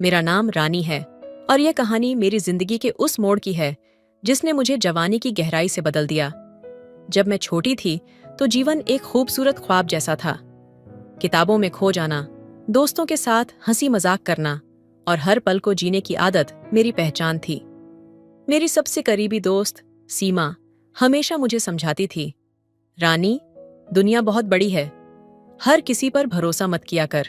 मेरा नाम रानी है और यह कहानी मेरी जिंदगी के उस मोड़ की है जिसने मुझे जवानी की गहराई से बदल दिया। जब मैं छोटी थी तो जीवन एक खूबसूरत ख्वाब जैसा था। किताबों में खो जाना, दोस्तों के साथ हंसी मजाक करना और हर पल को जीने की आदत मेरी पहचान थी। मेरी सबसे करीबी दोस्त सीमा हमेशा मुझे समझाती थी, रानी, दुनिया बहुत बड़ी है, हर किसी पर भरोसा मत किया कर।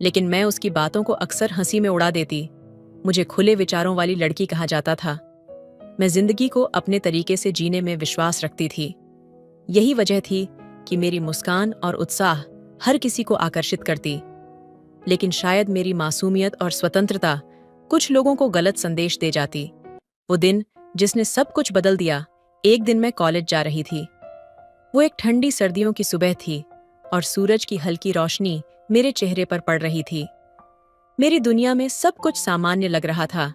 लेकिन मैं उसकी बातों को अक्सर हंसी में उड़ा देती। मुझे खुले विचारों वाली लड़की कहा जाता था। मैं जिंदगी को अपने तरीके से जीने में विश्वास रखती थी। यही वजह थी कि मेरी मुस्कान और उत्साह हर किसी को आकर्षित करती। लेकिन शायद मेरी मासूमियत और स्वतंत्रता कुछ लोगों को गलत संदेश दे जाती। वो दिन जिसने सब कुछ बदल दिया। एक दिन मैं कॉलेज जा रही थी। वो एक ठंडी सर्दियों की सुबह थी और सूरज की हल्की रोशनी मेरे चेहरे पर पड़ रही थी। मेरी दुनिया में सब कुछ सामान्य लग रहा था,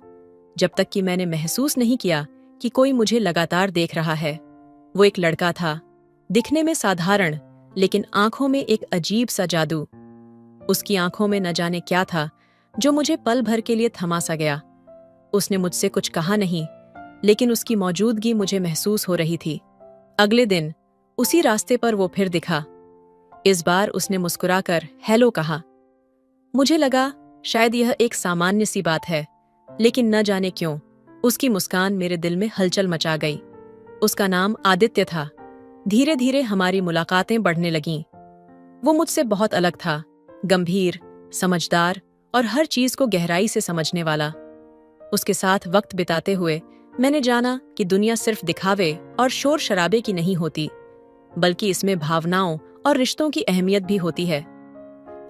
जब तक कि मैंने महसूस नहीं किया कि कोई मुझे लगातार देख रहा है। वो एक लड़का था, दिखने में साधारण, लेकिन आंखों में एक अजीब सा जादू। उसकी आंखों में न जाने क्या था जो मुझे पल भर के लिए थमा सा गया। उसने मुझसे कुछ कहा नहीं, लेकिन उसकी मौजूदगी मुझे महसूस हो रही थी। अगले दिन उसी रास्ते पर वो फिर दिखा। इस बार उसने मुस्कुराकर हेलो कहा। मुझे लगा शायद यह एक सामान्य सी बात है, लेकिन न जाने क्यों उसकी मुस्कान मेरे दिल में हलचल मचा गई। उसका नाम आदित्य था। धीरे धीरे हमारी मुलाकातें बढ़ने लगीं। वो मुझसे बहुत अलग था, गंभीर, समझदार और हर चीज को गहराई से समझने वाला। उसके साथ वक्त बिताते हुए मैंने जाना कि दुनिया सिर्फ दिखावे और शोर शराबे की नहीं होती, बल्कि इसमें भावनाओं और रिश्तों की अहमियत भी होती है।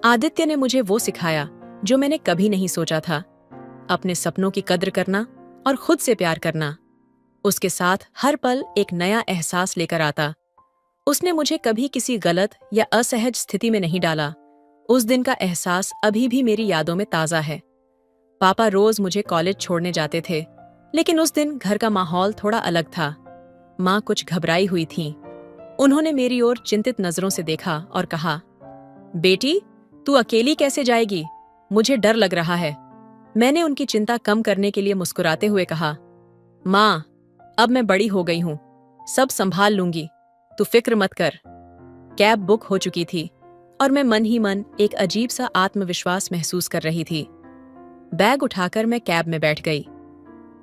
आदित्य ने मुझे वो सिखाया जो मैंने कभी नहीं सोचा था, अपने सपनों की कद्र करना और खुद से प्यार करना। उसके साथ हर पल एक नया एहसास लेकर आता। उसने मुझे कभी किसी गलत या असहज स्थिति में नहीं डाला। उस दिन का एहसास अभी भी मेरी यादों में ताज़ा है। पापा रोज मुझे कॉलेज छोड़ने जाते थे, लेकिन उस दिन घर का माहौल थोड़ा अलग था। माँ कुछ घबराई हुई थीं। उन्होंने मेरी ओर चिंतित नजरों से देखा और कहा, बेटी, तू अकेली कैसे जाएगी? मुझे डर लग रहा है। मैंने उनकी चिंता कम करने के लिए मुस्कुराते हुए कहा, माँ, अब मैं बड़ी हो गई हूँ, सब संभाल लूंगी, तू फिक्र मत कर। कैब बुक हो चुकी थी और मैं मन ही मन एक अजीब सा आत्मविश्वास महसूस कर रही थी। बैग उठाकर मैं कैब में बैठ गई।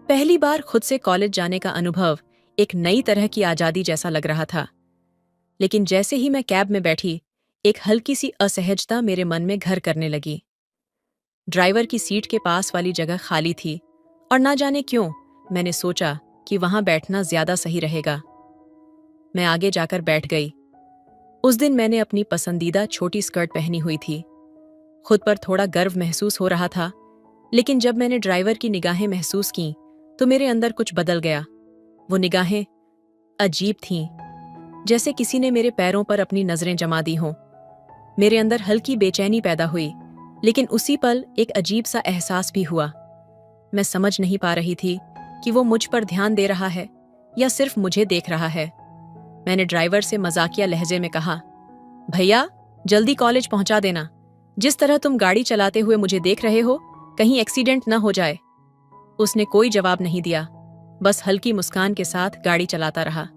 पहली बार खुद से कॉलेज जाने का अनुभव एक नई तरह की आजादी जैसा लग रहा था। लेकिन जैसे ही मैं कैब में बैठी, एक हल्की सी असहजता मेरे मन में घर करने लगी। ड्राइवर की सीट के पास वाली जगह खाली थी और ना जाने क्यों मैंने सोचा कि वहां बैठना ज्यादा सही रहेगा। मैं आगे जाकर बैठ गई। उस दिन मैंने अपनी पसंदीदा छोटी स्कर्ट पहनी हुई थी। खुद पर थोड़ा गर्व महसूस हो रहा था, लेकिन जब मैंने ड्राइवर की निगाहें महसूस की तो मेरे अंदर कुछ बदल गया। वो निगाहें अजीब थीं, जैसे किसी ने मेरे पैरों पर अपनी नजरें जमा दी हों। मेरे अंदर हल्की बेचैनी पैदा हुई, लेकिन उसी पल एक अजीब सा एहसास भी हुआ। मैं समझ नहीं पा रही थी कि वो मुझ पर ध्यान दे रहा है या सिर्फ मुझे देख रहा है। मैंने ड्राइवर से मजाकिया लहजे में कहा, भैया, जल्दी कॉलेज पहुंचा देना। जिस तरह तुम गाड़ी चलाते हुए मुझे देख रहे हो, कहीं एक्सीडेंट न हो जाए। उसने कोई जवाब नहीं दिया, बस हल्की मुस्कान के साथ गाड़ी चलाता रहा।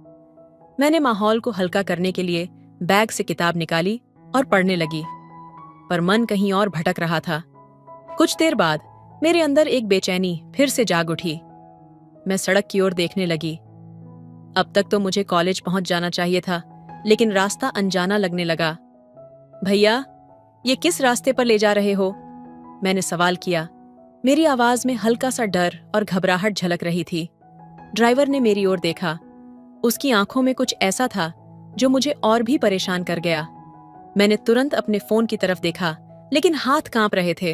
मैंने माहौल को हल्का करने के लिए बैग से किताब निकाली और पढ़ने लगी, पर मन कहीं और भटक रहा था। कुछ देर बाद मेरे अंदर एक बेचैनी फिर से जाग उठी। मैं सड़क की ओर देखने लगी। अब तक तो मुझे कॉलेज पहुंच जाना चाहिए था, लेकिन रास्ता अनजाना लगने लगा। भैया, ये किस रास्ते पर ले जा रहे हो? मैंने सवाल किया। मेरी आवाज में हल्का सा डर और घबराहट झलक रही थी। ड्राइवर ने मेरी ओर देखा। उसकी आंखों में कुछ ऐसा था जो मुझे और भी परेशान कर गया। मैंने तुरंत अपने फोन की तरफ देखा, लेकिन हाथ कांप रहे थे।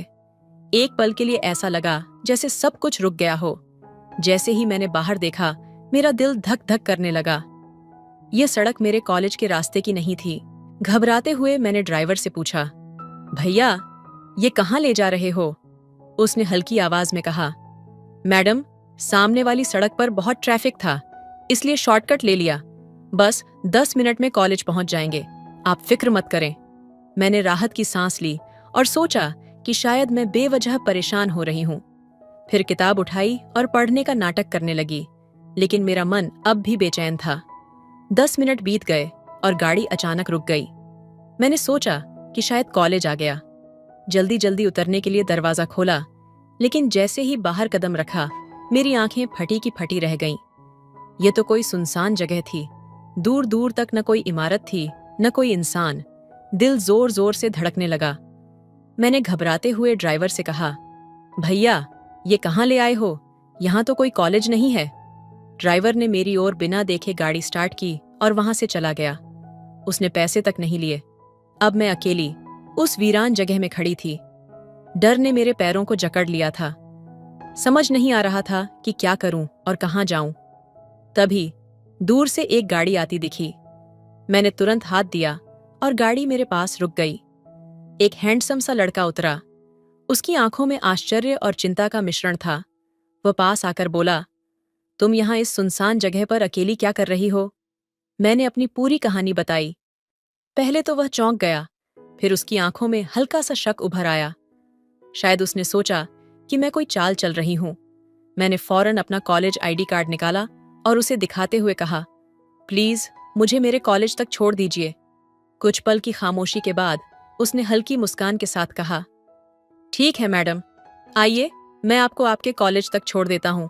एक पल के लिए ऐसा लगा जैसे सब कुछ रुक गया हो। जैसे ही मैंने बाहर देखा, मेरा दिल धक धक करने लगा। यह सड़क मेरे कॉलेज के रास्ते की नहीं थी। घबराते हुए मैंने ड्राइवर से पूछा, भैया, ये कहाँ ले जा रहे हो? उसने हल्की आवाज में कहा, मैडम, सामने वाली सड़क पर बहुत ट्रैफिक था, इसलिए शॉर्टकट ले लिया। बस 10 मिनट में कॉलेज पहुंच जाएंगे, आप फिक्र मत करें। मैंने राहत की सांस ली और सोचा कि शायद मैं बेवजह परेशान हो रही हूं। फिर किताब उठाई और पढ़ने का नाटक करने लगी, लेकिन मेरा मन अब भी बेचैन था। 10 मिनट बीत गए और गाड़ी अचानक रुक गई। मैंने सोचा कि शायद कॉलेज आ गया। जल्दी जल्दी उतरने के लिए दरवाजा खोला, लेकिन जैसे ही बाहर कदम रखा, मेरी आंखें फटी की फटी रह गईं। ये तो कोई सुनसान जगह थी। दूर दूर तक न कोई इमारत थी, न कोई इंसान। दिल जोर जोर से धड़कने लगा। मैंने घबराते हुए ड्राइवर से कहा, भैया, ये कहाँ ले आए हो? यहाँ तो कोई कॉलेज नहीं है। ड्राइवर ने मेरी ओर बिना देखे गाड़ी स्टार्ट की और वहां से चला गया। उसने पैसे तक नहीं लिए। अब मैं अकेली उस वीरान जगह में खड़ी थी। डर ने मेरे पैरों को जकड़ लिया था। समझ नहीं आ रहा था कि क्या करूं और कहां जाऊं। तभी दूर से एक गाड़ी आती दिखी। मैंने तुरंत हाथ दिया और गाड़ी मेरे पास रुक गई। एक हैंडसम सा लड़का उतरा। उसकी आंखों में आश्चर्य और चिंता का मिश्रण था। वह पास आकर बोला, तुम यहाँ इस सुनसान जगह पर अकेली क्या कर रही हो? मैंने अपनी पूरी कहानी बताई। पहले तो वह चौंक गया, फिर उसकी आंखों में हल्का सा शक उभर आया। शायद उसने सोचा कि मैं कोई चाल चल रही हूं। मैंने फौरन अपना कॉलेज आईडी कार्ड निकाला और उसे दिखाते हुए कहा, प्लीज मुझे मेरे कॉलेज तक छोड़ दीजिए। कुछ पल की खामोशी के बाद उसने हल्की मुस्कान के साथ कहा, ठीक है मैडम, आइए, मैं आपको आपके कॉलेज तक छोड़ देता हूं।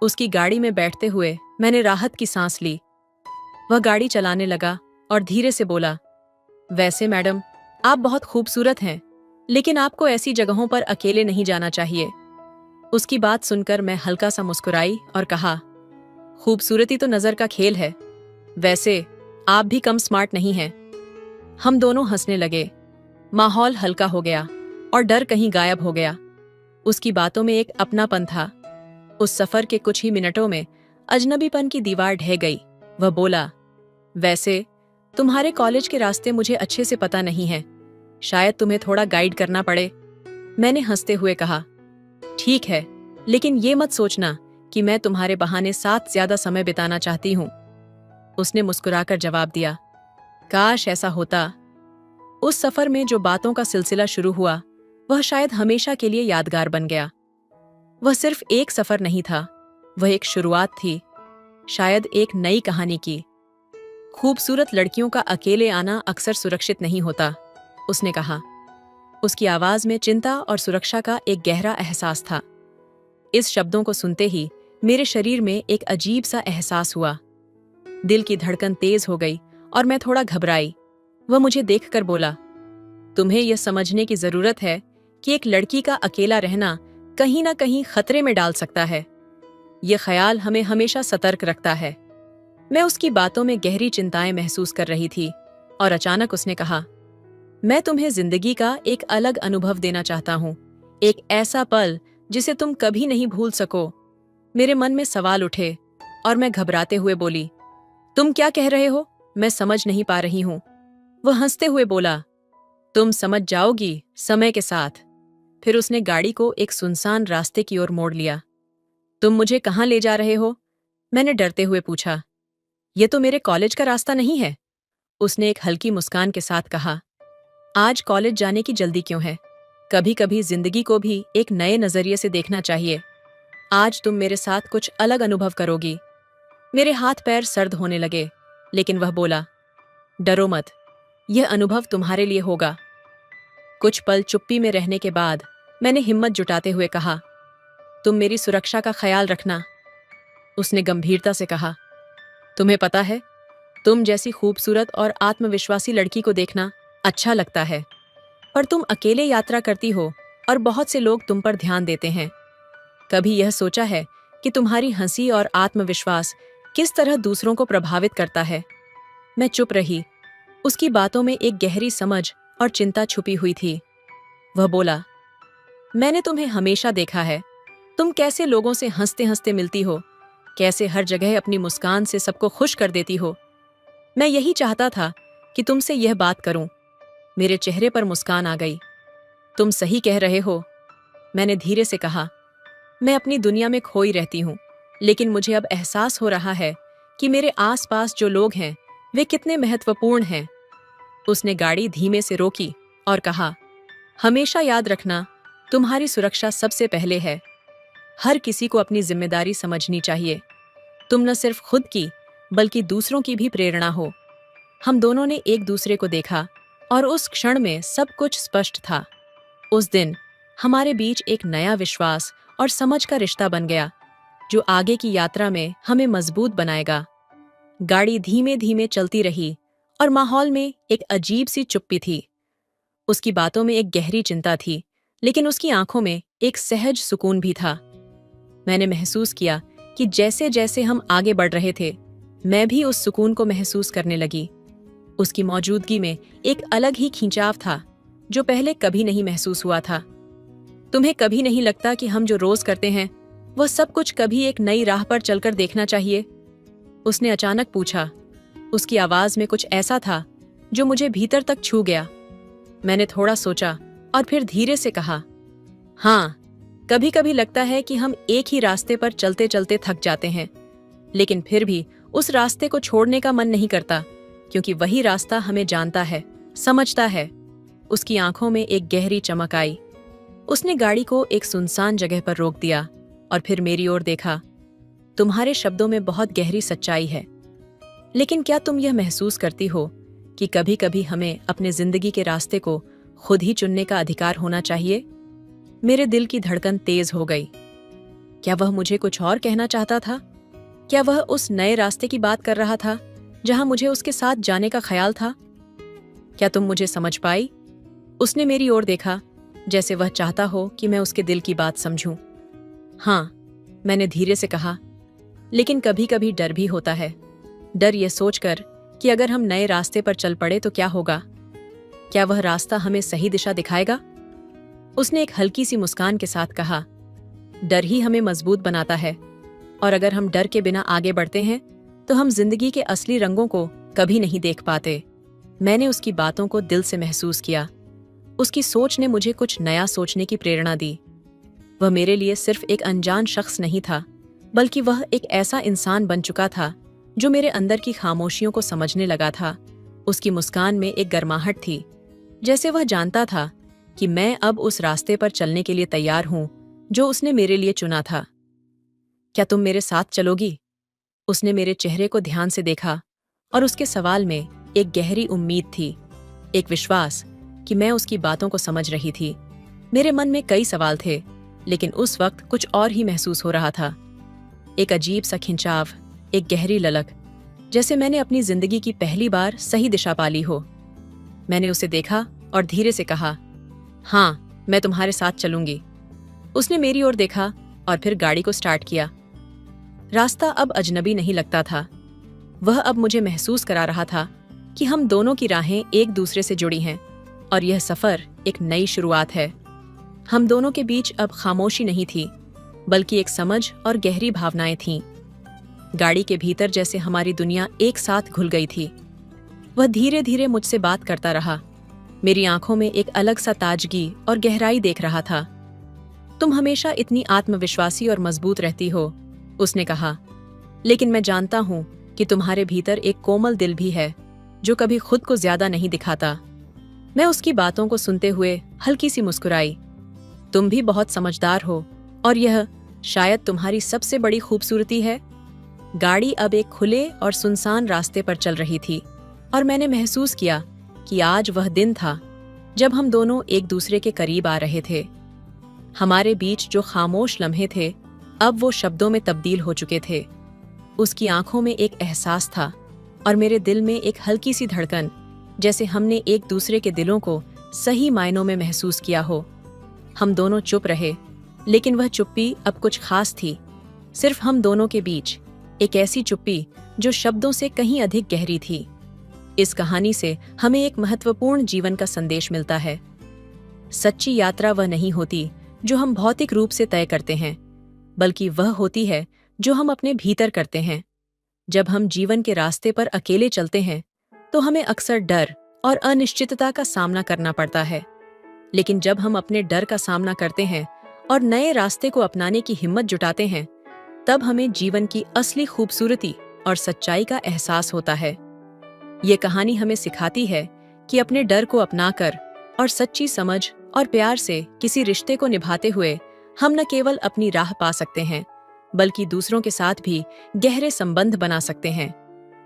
उसकी गाड़ी में बैठते हुए मैंने राहत की सांस ली। वह गाड़ी चलाने लगा और धीरे से बोला, वैसे मैडम, आप बहुत खूबसूरत हैं, लेकिन आपको ऐसी जगहों पर अकेले नहीं जाना चाहिए। उसकी बात सुनकर मैं हल्का सा मुस्कुराई और कहा, खूबसूरती तो नजर का खेल है। वैसे आप भी कम स्मार्ट नहीं हैं। हम दोनों हंसने लगे। माहौल हल्का हो गया और डर कहीं गायब हो गया। उसकी बातों में एक अपनापन था। उस सफर के कुछ ही मिनटों में अजनबीपन की दीवार ढह गई। वह बोला, वैसे तुम्हारे कॉलेज के रास्ते मुझे अच्छे से पता नहीं है, शायद तुम्हें थोड़ा गाइड करना पड़े। मैंने हंसते हुए कहा, ठीक है, लेकिन ये मत सोचना कि मैं तुम्हारे बहाने साथ ज्यादा समय बिताना चाहती हूं। उसने मुस्कुराकर जवाब दिया, काश ऐसा होता। उस सफर में जो बातों का सिलसिला शुरू हुआ, वह शायद हमेशा के लिए यादगार बन गया। वह सिर्फ एक सफर नहीं था, वह एक शुरुआत थी, शायद एक नई कहानी की। खूबसूरत लड़कियों का अकेले आना अक्सर सुरक्षित नहीं होता, उसने कहा। उसकी आवाज में चिंता और सुरक्षा का एक गहरा एहसास था। इस शब्दों को सुनते ही मेरे शरीर में एक अजीब सा एहसास हुआ। दिल की धड़कन तेज हो गई और मैं थोड़ा घबराई। वह मुझे देखकर बोला, तुम्हें यह समझने की जरूरत है कि एक लड़की का अकेला रहना कहीं ना कहीं खतरे में डाल सकता है। यह ख्याल हमें हमेशा सतर्क रखता है। मैं उसकी बातों में गहरी चिंताएं महसूस कर रही थी और अचानक उसने कहा, मैं तुम्हें जिंदगी का एक अलग अनुभव देना चाहता हूं, एक ऐसा पल जिसे तुम कभी नहीं भूल सको। मेरे मन में सवाल उठे और मैं घबराते हुए बोली, तुम क्या कह रहे हो? मैं समझ नहीं पा रही हूं। वह हंसते हुए बोला, तुम समझ जाओगी समय के साथ। फिर उसने गाड़ी को एक सुनसान रास्ते की ओर मोड़ लिया। तुम मुझे कहाँ ले जा रहे हो? मैंने डरते हुए पूछा। ये तो मेरे कॉलेज का रास्ता नहीं है, उसने एक हल्की मुस्कान के साथ कहा। आज कॉलेज जाने की जल्दी क्यों है? कभी कभी जिंदगी को भी एक नए नजरिए से देखना चाहिए। आज तुम मेरे साथ कुछ अलग अनुभव करोगी। मेरे हाथ पैर सर्द होने लगे, लेकिन वह बोला, डरो मत, यह अनुभव तुम्हारे लिए होगा। कुछ पल चुप्पी में रहने के बाद मैंने हिम्मत जुटाते हुए कहा, तुम मेरी सुरक्षा का ख्याल रखना। उसने गंभीरता से कहा, तुम्हें पता है, तुम जैसी खूबसूरत और आत्मविश्वासी लड़की को देखना अच्छा लगता है, पर तुम अकेले यात्रा करती हो और बहुत से लोग तुम पर ध्यान देते हैं। कभी यह सोचा है कि तुम्हारी हंसी और आत्मविश्वास किस तरह दूसरों को प्रभावित करता है? मैं चुप रही। उसकी बातों में एक गहरी समझ और चिंता छुपी हुई थी। वह बोला, मैंने तुम्हें हमेशा देखा है, तुम कैसे लोगों से हंसते हंसते मिलती हो, कैसे हर जगह अपनी मुस्कान से सबको खुश कर देती हो। मैं यही चाहता था कि तुमसे यह बात करूं। मेरे चेहरे पर मुस्कान आ गई। तुम सही कह रहे हो, मैंने धीरे से कहा। मैं अपनी दुनिया में खोई रहती हूं, लेकिन मुझे अब एहसास हो रहा है कि मेरे आसपास जो लोग हैं वे कितने महत्वपूर्ण हैं। उसने गाड़ी धीमे से रोकी और कहा, हमेशा याद रखना, तुम्हारी सुरक्षा सबसे पहले है। हर किसी को अपनी जिम्मेदारी समझनी चाहिए। तुम न सिर्फ खुद की, बल्कि दूसरों की भी प्रेरणा हो। हम दोनों ने एक दूसरे को देखा और उस क्षण में सब कुछ स्पष्ट था। उस दिन हमारे बीच एक नया विश्वास और समझ का रिश्ता बन गया, जो आगे की यात्रा में हमें मजबूत बनाएगा। गाड़ी धीमे धीमे चलती रही और माहौल में एक अजीब सी चुप्पी थी। उसकी बातों में एक गहरी चिंता थी, लेकिन उसकी आंखों में एक सहज सुकून भी था। मैंने महसूस किया कि जैसे जैसे हम आगे बढ़ रहे थे, मैं भी उस सुकून को महसूस करने लगी। उसकी मौजूदगी में एक अलग ही खिंचाव था, जो पहले कभी नहीं महसूस हुआ था। तुम्हें कभी नहीं लगता कि हम जो रोज करते हैं, वह सब कुछ कभी एक नई राह पर चलकर देखना चाहिए? उसने अचानक पूछा। उसकी आवाज में कुछ ऐसा था जो मुझे भीतर तक छू गया। मैंने थोड़ा सोचा और फिर धीरे से कहा, हाँ, कभी कभी लगता है कि हम एक ही रास्ते पर चलते चलते थक जाते हैं, लेकिन फिर भी उस रास्ते को छोड़ने का मन नहीं करता, क्योंकि वही रास्ता हमें जानता है, समझता है। उसकी आंखों में एक गहरी चमक आई। उसने गाड़ी को एक सुनसान जगह पर रोक दिया और फिर मेरी ओर देखा। तुम्हारे शब्दों में बहुत गहरी सच्चाई है, लेकिन क्या तुम यह महसूस करती हो कि कभी कभी हमें अपने जिंदगी के रास्ते को खुद ही चुनने का अधिकार होना चाहिए? मेरे दिल की धड़कन तेज हो गई। क्या वह मुझे कुछ और कहना चाहता था? क्या वह उस नए रास्ते की बात कर रहा था जहां मुझे उसके साथ जाने का ख्याल था? क्या तुम मुझे समझ पाई? उसने मेरी ओर देखा, जैसे वह चाहता हो कि मैं उसके दिल की बात समझूं। हाँ, मैंने धीरे से कहा, लेकिन कभी कभी डर भी होता है। डर ये सोचकर कि अगर हम नए रास्ते पर चल पड़े तो क्या होगा? क्या वह रास्ता हमें सही दिशा दिखाएगा? उसने एक हल्की सी मुस्कान के साथ कहा, डर ही हमें मजबूत बनाता है, और अगर हम डर के बिना आगे बढ़ते हैं तो हम जिंदगी के असली रंगों को कभी नहीं देख पाते। मैंने उसकी बातों को दिल से महसूस किया। उसकी सोच ने मुझे कुछ नया सोचने की प्रेरणा दी। वह मेरे लिए सिर्फ एक अनजान शख्स नहीं था, बल्कि वह एक ऐसा इंसान बन चुका था जो मेरे अंदर की खामोशियों को समझने लगा था। उसकी मुस्कान में एक गर्माहट थी, जैसे वह जानता था कि मैं अब उस रास्ते पर चलने के लिए तैयार हूं जो उसने मेरे लिए चुना था। क्या तुम मेरे साथ चलोगी? उसने मेरे चेहरे को ध्यान से देखा और उसके सवाल में एक गहरी उम्मीद थी, एक विश्वास कि मैं उसकी बातों को समझ रही थी। मेरे मन में कई सवाल थे, लेकिन उस वक्त कुछ और ही महसूस हो रहा था। एक अजीब सा खिंचाव, एक गहरी ललक, जैसे मैंने अपनी जिंदगी की पहली बार सही दिशा पाली हो। मैंने उसे देखा और धीरे से कहा, हाँ, मैं तुम्हारे साथ चलूंगी। उसने मेरी ओर देखा और फिर गाड़ी को स्टार्ट किया। रास्ता अब अजनबी नहीं लगता था। वह अब मुझे महसूस करा रहा था कि हम दोनों की राहें एक दूसरे से जुड़ी हैं और यह सफर एक नई शुरुआत है। हम दोनों के बीच अब खामोशी नहीं थी, बल्कि एक समझ और गहरी भावनाएं थीं। गाड़ी के भीतर जैसे हमारी दुनिया एक साथ घुल गई थी। वह धीरे धीरे मुझसे बात करता रहा, मेरी आंखों में एक अलग सा ताजगी और गहराई देख रहा था। तुम हमेशा इतनी आत्मविश्वासी और मजबूत रहती हो, उसने कहा, लेकिन मैं जानता हूं कि तुम्हारे भीतर एक कोमल दिल भी है जो कभी खुद को ज्यादा नहीं दिखाता। मैं उसकी बातों को सुनते हुए हल्की सी मुस्कुराई। तुम भी बहुत समझदार हो और यह शायद तुम्हारी सबसे बड़ी खूबसूरती है। गाड़ी अब एक खुले और सुनसान रास्ते पर चल रही थी और मैंने महसूस किया कि आज वह दिन था जब हम दोनों एक दूसरे के करीब आ रहे थे। हमारे बीच जो खामोश लम्हे थे, अब वो शब्दों में तब्दील हो चुके थे। उसकी आंखों में एक एहसास था और मेरे दिल में एक हल्की सी धड़कन, जैसे हमने एक दूसरे के दिलों को सही मायनों में महसूस किया हो। हम दोनों चुप रहे, लेकिन वह चुप्पी अब कुछ खास थी, सिर्फ हम दोनों के बीच, एक ऐसी चुप्पी जो शब्दों से कहीं अधिक गहरी थी। इस कहानी से हमें एक महत्वपूर्ण जीवन का संदेश मिलता है। सच्ची यात्रा वह नहीं होती जो हम भौतिक रूप से तय करते हैं, बल्कि वह होती है जो हम अपने भीतर करते हैं। जब हम जीवन के रास्ते पर अकेले चलते हैं तो हमें अक्सर डर और अनिश्चितता का सामना करना पड़ता है, लेकिन जब हम अपने डर का सामना करते हैं और नए रास्ते को अपनाने की हिम्मत जुटाते हैं, तब हमें जीवन की असली खूबसूरती और सच्चाई का एहसास होता है। ये कहानी हमें सिखाती है कि अपने डर को अपनाकर और सच्ची समझ और प्यार से किसी रिश्ते को निभाते हुए हम न केवल अपनी राह पा सकते हैं, बल्कि दूसरों के साथ भी गहरे संबंध बना सकते हैं।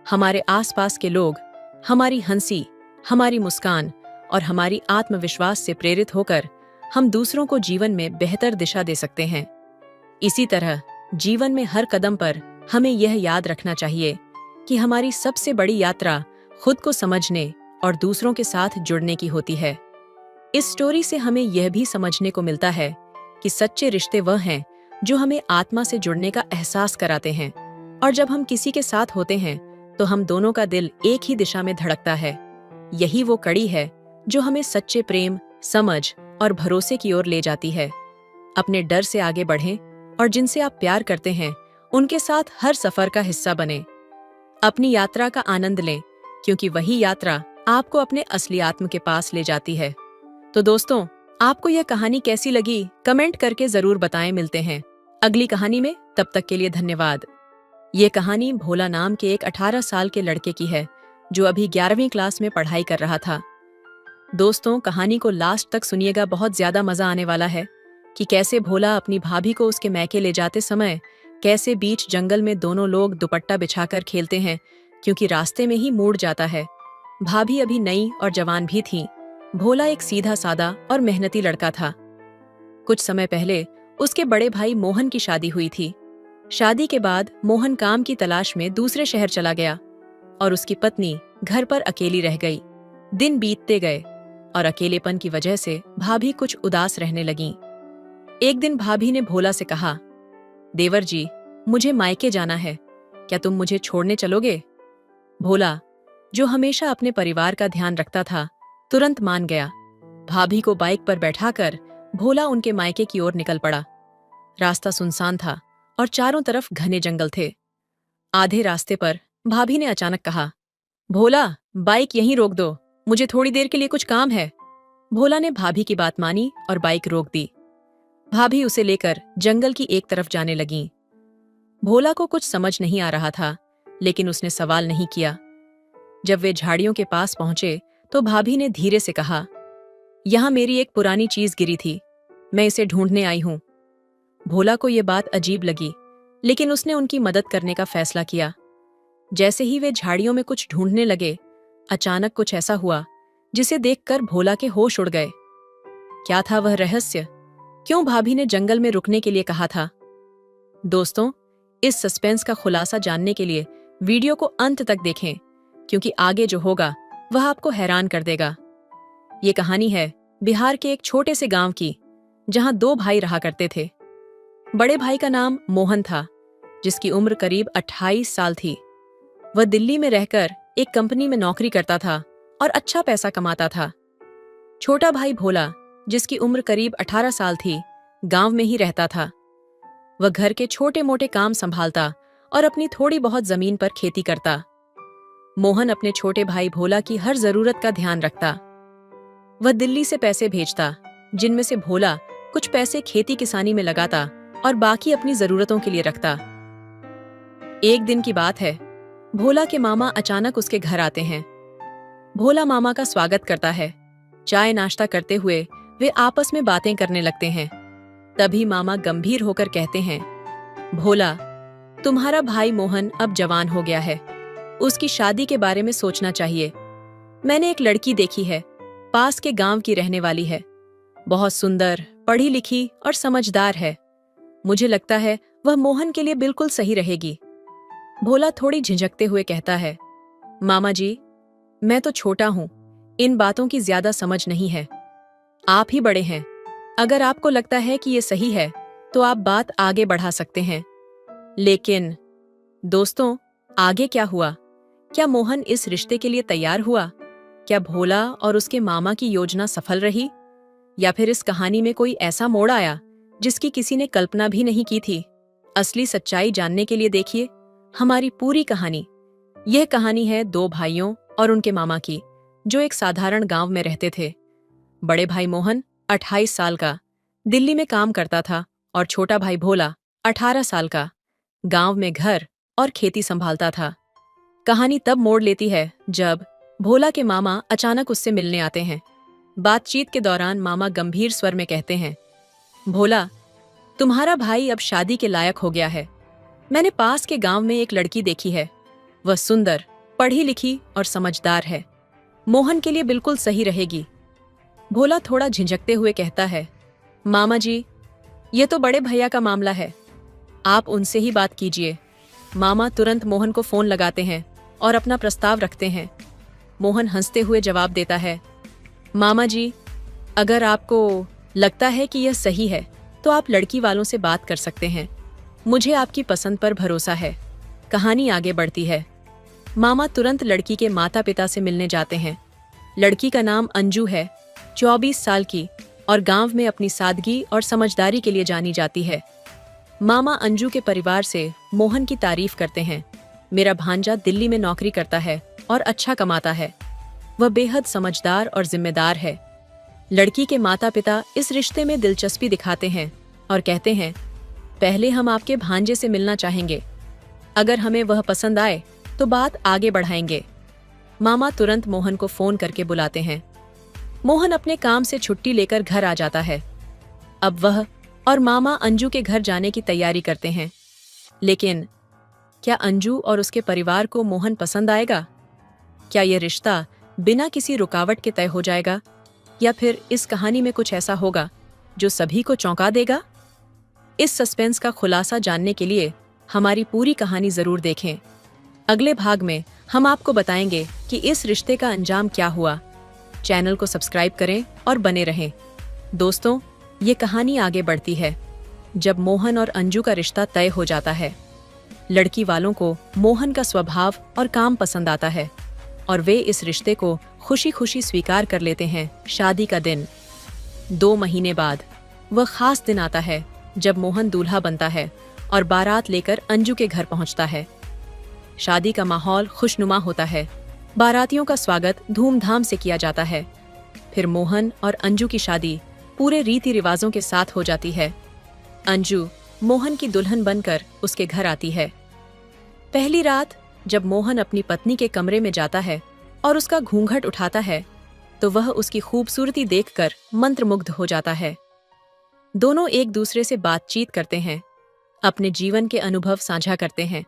हमारे आसपास के लोग हमारी हंसी, हमारी मुस्कान और हमारी आत्मविश्वास से प्रेरित होकर हम दूसरों को जीवन में बेहतर दिशा दे सकते हैं। इसी तरह जीवन में हर कदम पर हमें यह याद रखना चाहिए कि हमारी सबसे बड़ी यात्रा खुद को समझने और दूसरों के साथ जुड़ने की होती है। इस स्टोरी से हमें यह भी समझने को मिलता है कि सच्चे रिश्ते वह हैं जो हमें आत्मा से जुड़ने का एहसास कराते हैं, और जब हम किसी के साथ होते हैं तो हम दोनों का दिल एक ही दिशा में धड़कता है। यही वो कड़ी है जो हमें सच्चे प्रेम, समझ और भरोसे की ओर ले जाती है। अपने डर से आगे बढ़ें और जिनसे आप प्यार करते हैं उनके साथ हर सफर का हिस्सा बने। अपनी यात्रा का आनंद लें, क्योंकि वही यात्रा आपको अपने असली आत्म के पास ले जाती है। तो दोस्तों, आपको यह कहानी कैसी लगी कमेंट करके जरूर बताएं। मिलते हैं अगली कहानी में, तब तक के लिए धन्यवाद। ये कहानी भोला नाम के एक 18 साल के लड़के की है जो अभी 11वीं क्लास में पढ़ाई कर रहा था। दोस्तों, कहानी को लास्ट तक सुनिएगा, बहुत ज्यादा मजा आने वाला है कि कैसे भोला अपनी भाभी को उसके मैके ले जाते समय कैसे बीच जंगल में दोनों लोग दुपट्टा बिछाकर खेलते हैं, क्योंकि रास्ते में ही मूड जाता है। भाभी अभी नई और जवान भी थी। भोला एक सीधा सादा और मेहनती लड़का था। कुछ समय पहले उसके बड़े भाई मोहन की शादी हुई थी। शादी के बाद मोहन काम की तलाश में दूसरे शहर चला गया और उसकी पत्नी घर पर अकेली रह गई। दिन बीतते गए और अकेलेपन की वजह से भाभी कुछ उदास रहने लगीं। एक दिन भाभी ने भोला से कहा, देवर जी, मुझे मायके जाना है, क्या तुम मुझे छोड़ने चलोगे? भोला, जो हमेशा अपने परिवार का ध्यान रखता था, तुरंत मान गया। भाभी को बाइक पर बैठाकर भोला उनके मायके की ओर निकल पड़ा। रास्ता सुनसान था और चारों तरफ घने जंगल थे। आधे रास्ते पर भाभी ने अचानक कहा, भोला, बाइक यहीं रोक दो, मुझे थोड़ी देर के लिए कुछ काम है। भोला ने भाभी की बात मानी और बाइक रोक दी। भाभी उसे लेकर जंगल की एक तरफ जाने लगीं। भोला को कुछ समझ नहीं आ रहा था, लेकिन उसने सवाल नहीं किया। जब वे झाड़ियों के पास पहुंचे तो भाभी ने धीरे से कहा, यहां मेरी एक पुरानी चीज गिरी थी, मैं इसे ढूंढने आई हूं। भोला को यह बात अजीब लगी, लेकिन उसने उनकी मदद करने का फैसला किया। जैसे ही वे झाड़ियों में कुछ ढूंढने लगे, अचानक कुछ ऐसा हुआ जिसे देखकर भोला के होश उड़ गए। क्या था वह रहस्य? क्यों भाभी ने जंगल में रुकने के लिए कहा था? दोस्तों, इस सस्पेंस का खुलासा जानने के लिए वीडियो को अंत तक देखें, क्योंकि आगे जो होगा वह आपको हैरान कर देगा। ये कहानी है बिहार के एक छोटे से गांव की, जहां 2 भाई रहा करते थे। बड़े भाई का नाम मोहन था, जिसकी उम्र करीब 28 साल थी। वह दिल्ली में रहकर एक कंपनी में नौकरी करता था और अच्छा पैसा कमाता था। छोटा भाई भोला, जिसकी उम्र करीब 18 साल थी, गांव में ही रहता था। वह घर के छोटे मोटे काम संभालता और अपनी थोड़ी बहुत जमीन पर खेती करता। मोहन अपने छोटे भाई भोला की हर जरूरत का ध्यान रखता। वह दिल्ली से पैसे भेजता, जिनमें से भोला कुछ पैसे खेती किसानी में लगाता और बाकी अपनी जरूरतों के लिए रखता। एक दिन की बात है, भोला के मामा अचानक उसके घर आते हैं। भोला मामा का स्वागत करता है। चाय नाश्ता करते हुए वे आपस में बातें करने लगते हैं। तभी मामा गंभीर होकर कहते हैं, भोला, तुम्हारा भाई मोहन अब जवान हो गया है, उसकी शादी के बारे में सोचना चाहिए। मैंने एक लड़की देखी है, पास के गांव की रहने वाली है, बहुत सुंदर, पढ़ी लिखी और समझदार है। मुझे लगता है वह मोहन के लिए बिल्कुल सही रहेगी। भोला थोड़ी झिझकते हुए कहता है, मामा जी, मैं तो छोटा हूं, इन बातों की ज्यादा समझ नहीं है। आप ही बड़े हैं, अगर आपको लगता है कि ये सही है तो आप बात आगे बढ़ा सकते हैं। लेकिन दोस्तों, आगे क्या हुआ? क्या मोहन इस रिश्ते के लिए तैयार हुआ? क्या भोला और उसके मामा की योजना सफल रही? या फिर इस कहानी में कोई ऐसा मोड़ आया जिसकी किसी ने कल्पना भी नहीं की थी? असली सच्चाई जानने के लिए देखिए हमारी पूरी कहानी। यह कहानी है 2 भाइयों और उनके मामा की, जो एक साधारण गांव में रहते थे। बड़े भाई मोहन 28 साल का दिल्ली में काम करता था और छोटा भाई भोला 18 साल का गांव में घर और खेती संभालता था। कहानी तब मोड़ लेती है जब भोला के मामा अचानक उससे मिलने आते हैं। बातचीत के दौरान मामा गंभीर स्वर में कहते हैं, भोला, तुम्हारा भाई अब शादी के लायक हो गया है। मैंने पास के गांव में एक लड़की देखी है। वह सुंदर, पढ़ी लिखी और समझदार है। मोहन के लिए बिल्कुल सही रहेगी। भोला थोड़ा झिझकते हुए कहता है, मामा जी, ये तो बड़े भैया का मामला है, आप उनसे ही बात कीजिए। मामा तुरंत मोहन को फोन लगाते हैं और अपना प्रस्ताव रखते हैं। मोहन हंसते हुए जवाब देता है, मामा जी, अगर आपको लगता है कि यह सही है तो आप लड़की वालों से बात कर सकते हैं। मुझे आपकी पसंद पर भरोसा है। कहानी आगे बढ़ती है। मामा तुरंत लड़की के माता पिता से मिलने जाते हैं। लड़की का नाम अंजू है, 24 साल की, और गांव में अपनी सादगी और समझदारी के लिए जानी जाती है। मामा अंजू के परिवार से मोहन की तारीफ करते हैं। मेरा भांजा दिल्ली में नौकरी करता है और अच्छा कमाता है। वह बेहद समझदार और जिम्मेदार है। लड़की के माता पिता इस रिश्ते में दिलचस्पी दिखाते हैं और कहते हैं, पहले हम आपके भांजे से मिलना चाहेंगे। अगर हमें वह पसंद आए तो बात आगे बढ़ाएंगे। मामा तुरंत मोहन को फोन करके बुलाते हैं। मोहन अपने काम से छुट्टी लेकर घर आ जाता है। अब वह और मामा अंजू के घर जाने की तैयारी करते हैं। लेकिन क्या अंजू और उसके परिवार को मोहन पसंद आएगा? क्या यह रिश्ता बिना किसी रुकावट के तय हो जाएगा, या फिर इस कहानी में कुछ ऐसा होगा जो सभी को चौंका देगा? इस सस्पेंस का खुलासा जानने के लिए हमारी पूरी कहानी जरूर देखें। अगले भाग में हम आपको बताएंगे कि इस रिश्ते का अंजाम क्या हुआ। चैनल को सब्सक्राइब करें और बने रहें। दोस्तों, ये कहानी आगे बढ़ती है जब मोहन और अंजू का रिश्ता तय हो जाता है। लड़की वालों को मोहन का स्वभाव और काम पसंद आता है और वे इस रिश्ते को खुशी खुशी स्वीकार कर लेते हैं। शादी का दिन 2 महीने बाद वह खास दिन आता है जब मोहन दूल्हा बनता है और बारात लेकर अंजू के घर पहुंचता है। शादी का माहौल खुशनुमा होता है। बारातियों का स्वागत धूमधाम से किया जाता है। फिर मोहन और अंजू की शादी पूरे रीति रिवाजों के साथ हो जाती है। अंजू मोहन की दुल्हन बनकर उसके घर आती है। पहली रात जब मोहन अपनी पत्नी के कमरे में जाता है और उसका घूंघट उठाता है तो वह उसकी खूबसूरती देखकर मंत्रमुग्ध हो जाता है। दोनों एक दूसरे से बातचीत करते हैं, अपने जीवन के अनुभव साझा करते हैं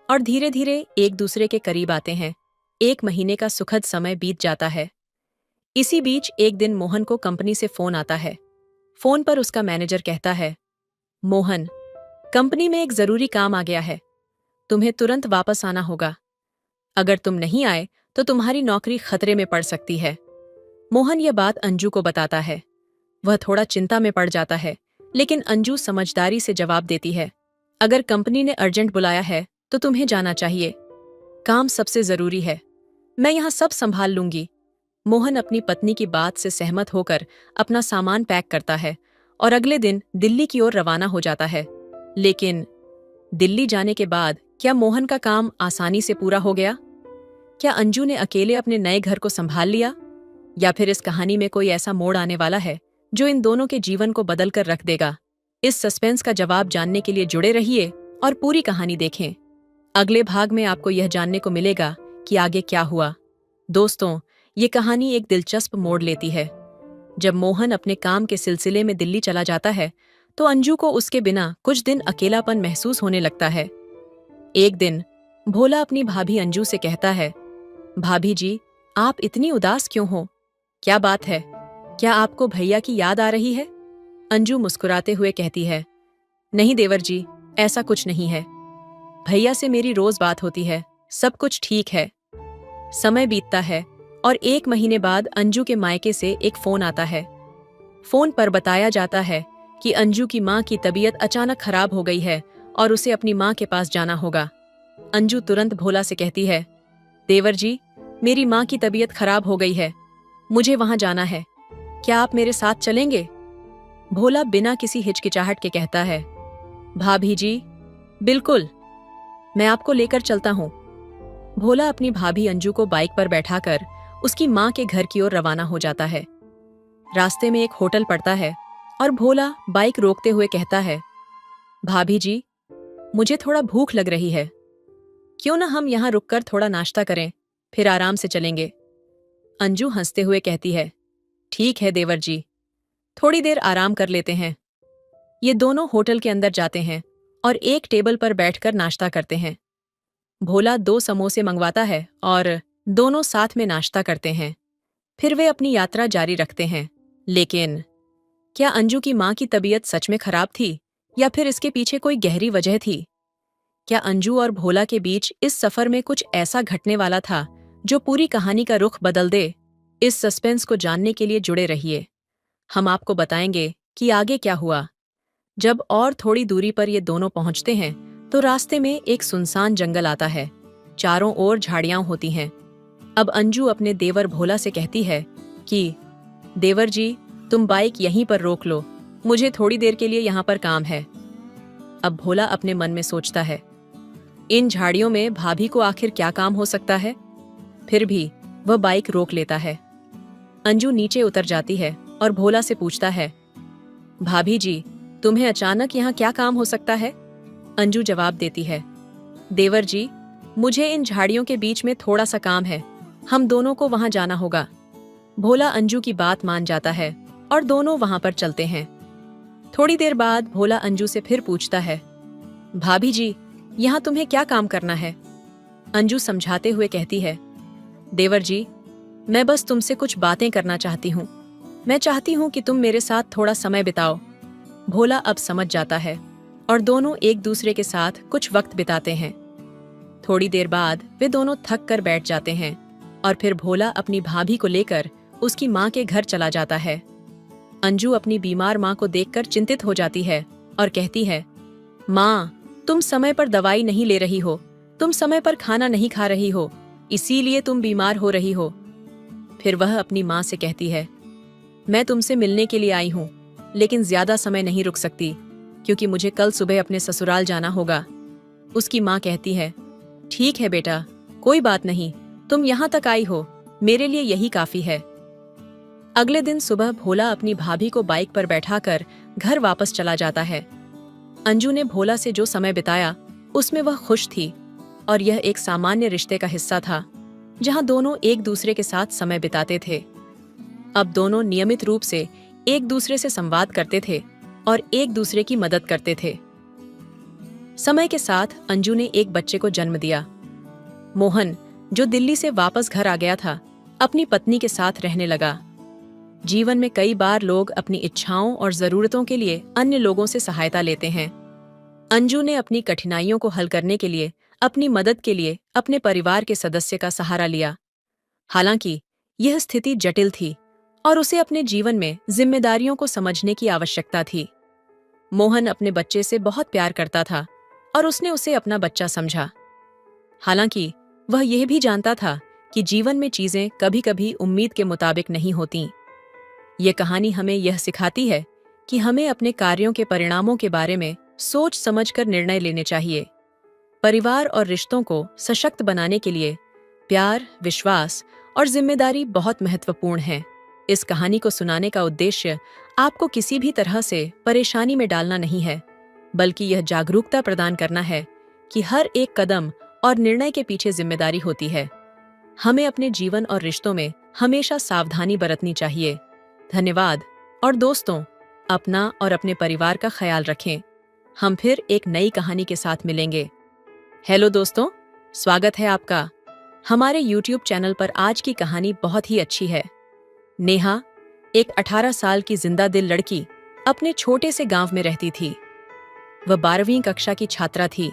और धीरे धीरे एक दूसरे के करीब आते हैं। 1 महीने का सुखद समय बीत जाता है। इसी बीच एक दिन मोहन को कंपनी से फोन आता है। फोन पर उसका मैनेजर कहता है, मोहन, कंपनी में एक जरूरी काम आ गया है, तुम्हें तुरंत वापस आना होगा। अगर तुम नहीं आए तो तुम्हारी नौकरी खतरे में पड़ सकती है। मोहन यह बात अंजू को बताता है। वह थोड़ा चिंता में पड़ जाता है, लेकिन अंजू समझदारी से जवाब देती है, अगर कंपनी ने अर्जेंट बुलाया है तो तुम्हें जाना चाहिए। काम सबसे जरूरी है, मैं यहाँ सब संभाल लूंगी। मोहन अपनी पत्नी की बात से सहमत होकर अपना सामान पैक करता है और अगले दिन दिल्ली की ओर रवाना हो जाता है। लेकिन दिल्ली जाने के बाद क्या मोहन का काम आसानी से पूरा हो गया? क्या अंजू ने अकेले अपने नए घर को संभाल लिया, या फिर इस कहानी में कोई ऐसा मोड़ आने वाला है जो इन दोनों के जीवन को बदल कर रख देगा? इस सस्पेंस का जवाब जानने के लिए जुड़े रहिए और पूरी कहानी देखें। अगले भाग में आपको यह जानने को मिलेगा कि आगे क्या हुआ। दोस्तों, ये कहानी एक दिलचस्प मोड़ लेती है। जब मोहन अपने काम के सिलसिले में दिल्ली चला जाता है तो अंजू को उसके बिना कुछ दिन अकेलापन महसूस होने लगता है। एक दिन भोला अपनी भाभी अंजू से कहता है, भाभी जी, आप इतनी उदास क्यों हो? क्या बात है? क्या आपको भैया की याद आ रही है? अंजू मुस्कुराते हुए कहती है, नहीं देवर जी, ऐसा कुछ नहीं है। भैया से मेरी रोज बात होती है, सब कुछ ठीक है। समय बीतता है और 1 महीने बाद अंजू के मायके से एक फोन आता है। फोन पर बताया जाता है कि अंजू की मां की तबीयत अचानक खराब हो गई है और उसे अपनी मां के पास जाना होगा। अंजू तुरंत भोला से कहती है, देवर जी, मेरी मां की तबीयत खराब हो गई है, मुझे वहां जाना है, क्या आप मेरे साथ चलेंगे? भोला बिना किसी हिचकिचाहट के कहता है, भाभी जी, बिल्कुल, मैं आपको लेकर चलता हूं। भोला अपनी भाभी अंजू को बाइक पर बैठाकर उसकी मां के घर की ओर रवाना हो जाता है। रास्ते में एक होटल पड़ता है और भोला बाइक रोकते हुए कहता है, भाभी जी, मुझे थोड़ा भूख लग रही है, क्यों ना हम यहाँ रुककर थोड़ा नाश्ता करें, फिर आराम से चलेंगे। अंजू हंसते हुए कहती है, ठीक है देवर जी, थोड़ी देर आराम कर लेते हैं। ये दोनों होटल के अंदर जाते हैं और एक टेबल पर बैठकर नाश्ता करते हैं। भोला 2 समोसे मंगवाता है और दोनों साथ में नाश्ता करते हैं। फिर वे अपनी यात्रा जारी रखते हैं। लेकिन क्या अंजू की माँ की तबीयत सच में खराब थी या फिर इसके पीछे कोई गहरी वजह थी? क्या अंजू और भोला के बीच इस सफर में कुछ ऐसा घटने वाला था जो पूरी कहानी का रुख बदल दे? इस सस्पेंस को जानने के लिए जुड़े रहिए। हम आपको बताएंगे कि आगे क्या हुआ। जब और थोड़ी दूरी पर ये दोनों पहुंचते हैं तो रास्ते में एक सुनसान जंगल आता है। चारों ओर झाड़ियां होती हैं। अब अंजू अपने देवर भोला से कहती है कि देवर जी, तुम बाइक यहीं पर रोक लो, मुझे थोड़ी देर के लिए यहाँ पर काम है। अब भोला अपने मन में सोचता है, इन झाड़ियों में भाभी को आखिर क्या काम हो सकता है? फिर भी वह बाइक रोक लेता है। अंजू नीचे उतर जाती है और भोला से पूछता है, भाभी जी, तुम्हें अचानक यहाँ क्या काम हो सकता है? अंजू जवाब देती है, देवर जी, मुझे इन झाड़ियों के बीच में थोड़ा सा काम है, हम दोनों को वहां जाना होगा। भोला अंजू की बात मान जाता है और दोनों वहां पर चलते हैं। थोड़ी देर बाद भोला अंजू से फिर पूछता है, भाभी जी, यहाँ तुम्हें क्या काम करना है? अंजू समझाते हुए कहती है, देवर जी, मैं बस तुमसे कुछ बातें करना चाहती हूँ। मैं चाहती हूँ कि तुम मेरे साथ थोड़ा समय बिताओ। भोला अब समझ जाता है और दोनों एक दूसरे के साथ कुछ वक्त बिताते हैं। थोड़ी देर बाद वे दोनों थक कर बैठ जाते हैं और फिर भोला अपनी भाभी को लेकर उसकी माँ के घर चला जाता है। अंजू अपनी बीमार माँ को देखकर चिंतित हो जाती है और कहती है, माँ, तुम समय पर दवाई नहीं ले रही हो, तुम समय पर खाना नहीं खा रही हो, इसीलिए तुम बीमार हो रही हो। फिर वह अपनी माँ से कहती है, मैं तुमसे मिलने के लिए आई हूँ, लेकिन ज्यादा समय नहीं रुक सकती क्योंकि मुझे कल सुबह अपने ससुराल जाना होगा। उसकी माँ कहती है, ठीक है बेटा, कोई बात नहीं, तुम यहाँ तक आई हो, मेरे लिए यही काफी है। अगले दिन सुबह भोला अपनी भाभी को बाइक पर बैठाकर घर वापस चला जाता है। अंजू ने भोला से जो समय बिताया उसमें वह खुश थी और यह एक सामान्य रिश्ते का हिस्सा था जहां दोनों एक दूसरे के साथ समय बिताते थे। अब दोनों नियमित रूप से एक दूसरे से संवाद करते थे और एक दूसरे की मदद करते थे। समय के साथ अंजू ने एक बच्चे को जन्म दिया। मोहन, जो दिल्ली से वापस घर आ गया था, अपनी पत्नी के साथ रहने लगा। जीवन में कई बार लोग अपनी इच्छाओं और जरूरतों के लिए अन्य लोगों से सहायता लेते हैं। अंजू ने अपनी कठिनाइयों को हल करने के लिए अपनी मदद के लिए अपने परिवार के सदस्य का सहारा लिया। हालांकि यह स्थिति जटिल थी और उसे अपने जीवन में जिम्मेदारियों को समझने की आवश्यकता थी। मोहन अपने बच्चे से बहुत प्यार करता था और उसने उसे अपना बच्चा समझा। हालांकि वह यह भी जानता था कि जीवन में चीजें कभी-कभी उम्मीद के मुताबिक नहीं होतीं। यह कहानी हमें यह सिखाती है कि हमें अपने कार्यों के परिणामों के बारे में सोच समझकर निर्णय लेने चाहिए। परिवार और रिश्तों को सशक्त बनाने के लिए प्यार, विश्वास और जिम्मेदारी बहुत महत्वपूर्ण है। इस कहानी को सुनाने का उद्देश्य आपको किसी भी तरह से परेशानी में डालना नहीं है, बल्कि यह जागरूकता प्रदान करना है कि हर एक कदम और निर्णय के पीछे जिम्मेदारी होती है। हमें अपने जीवन और रिश्तों में हमेशा सावधानी बरतनी चाहिए। धन्यवाद और दोस्तों, अपना और अपने परिवार का ख्याल रखें। हम फिर एक नई कहानी के साथ मिलेंगे। हेलो दोस्तों, स्वागत है आपका हमारे YouTube चैनल पर। आज की कहानी बहुत ही अच्छी है। नेहा, एक 18 साल की जिंदा दिल लड़की, अपने छोटे से गांव में रहती थी। वह 12वीं कक्षा की छात्रा थी,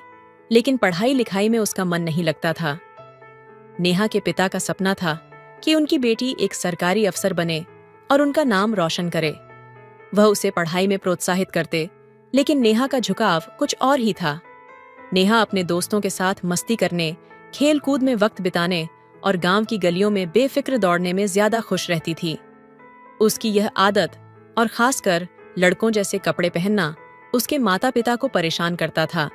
लेकिन पढ़ाई लिखाई में उसका मन नहीं लगता था। नेहा के पिता का सपना था कि उनकी बेटी एक सरकारी अफसर बने और उनका नाम रोशन करे। वह उसे पढ़ाई में प्रोत्साहित करते, लेकिन नेहा का झुकाव कुछ और ही था। नेहा अपने दोस्तों के साथ मस्ती करने, खेल कूद में वक्त बिताने और गांव की गलियों में बेफिक्र दौड़ने में ज्यादा खुश रहती थी। उसकी यह आदत और खासकर लड़कों जैसे कपड़े पहनना उसके माता पिता को परेशान करता था।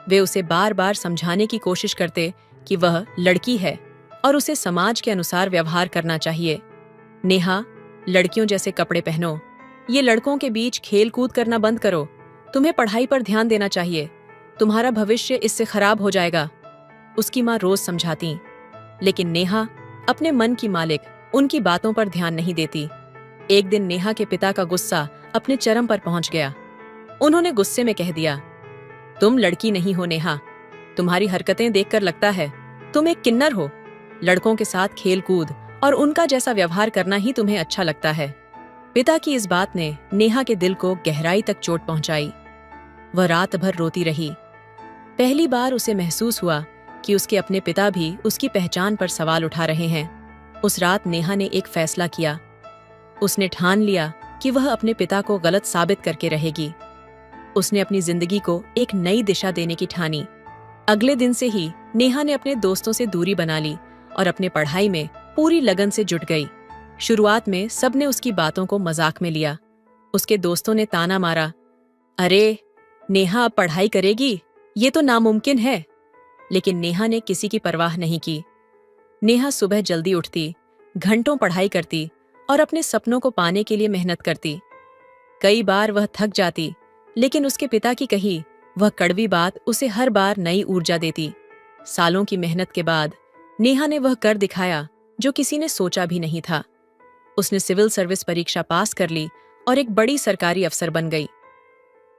वे उसे बार बार समझाने की कोशिश करते कि वह लड़की है और उसे समाज के अनुसार व्यवहार करना चाहिए। नेहा, लड़कियों जैसे कपड़े पहनो, ये लड़कों के बीच खेल कूद करना बंद करो, तुम्हें पढ़ाई पर ध्यान देना चाहिए, तुम्हारा भविष्य इससे खराब हो जाएगा, उसकी माँ रोज समझाती। लेकिन नेहा, अपने मन की मालिक, उनकी बातों पर ध्यान नहीं देती। एक दिन नेहा के पिता का गुस्सा अपने चरम पर पहुंच गया। उन्होंने गुस्से में कह दिया, तुम लड़की नहीं हो नेहा, तुम्हारी हरकतें देखकर लगता है तुम एक किन्नर हो। लड़कों के साथ खेल कूद और उनका जैसा व्यवहार करना ही तुम्हें अच्छा लगता है। पिता की इस बात ने नेहा के दिल को गहराई तक चोट पहुंचाई। वह रात भर रोती रही। पहली बार उसे महसूस हुआ कि उसके अपने पिता भी उसकी पहचान पर सवाल उठा रहे हैं। उस रात नेहा ने एक फैसला किया। उसने ठान लिया कि वह अपने पिता को गलत साबित करके रहेगी। उसने अपनी जिंदगी को एक नई दिशा देने की ठानी। अगले दिन से ही नेहा ने अपने दोस्तों से दूरी बना ली और अपने पढ़ाई में पूरी लगन से जुट गई। शुरुआत में सबने उसकी बातों को मजाक में लिया। उसके दोस्तों ने ताना मारा, अरे नेहा अब पढ़ाई करेगी, ये तो नामुमकिन है। लेकिन नेहा ने किसी की परवाह नहीं की। नेहा सुबह जल्दी उठती, घंटों पढ़ाई करती और अपने सपनों को पाने के लिए मेहनत करती। कई बार वह थक जाती, लेकिन उसके पिता की कही वह कड़वी बात उसे हर बार नई ऊर्जा देती। सालों की मेहनत के बाद नेहा ने वह कर दिखाया जो किसी ने सोचा भी नहीं था। उसने सिविल सर्विस परीक्षा पास कर ली और एक बड़ी सरकारी अफसर बन गई।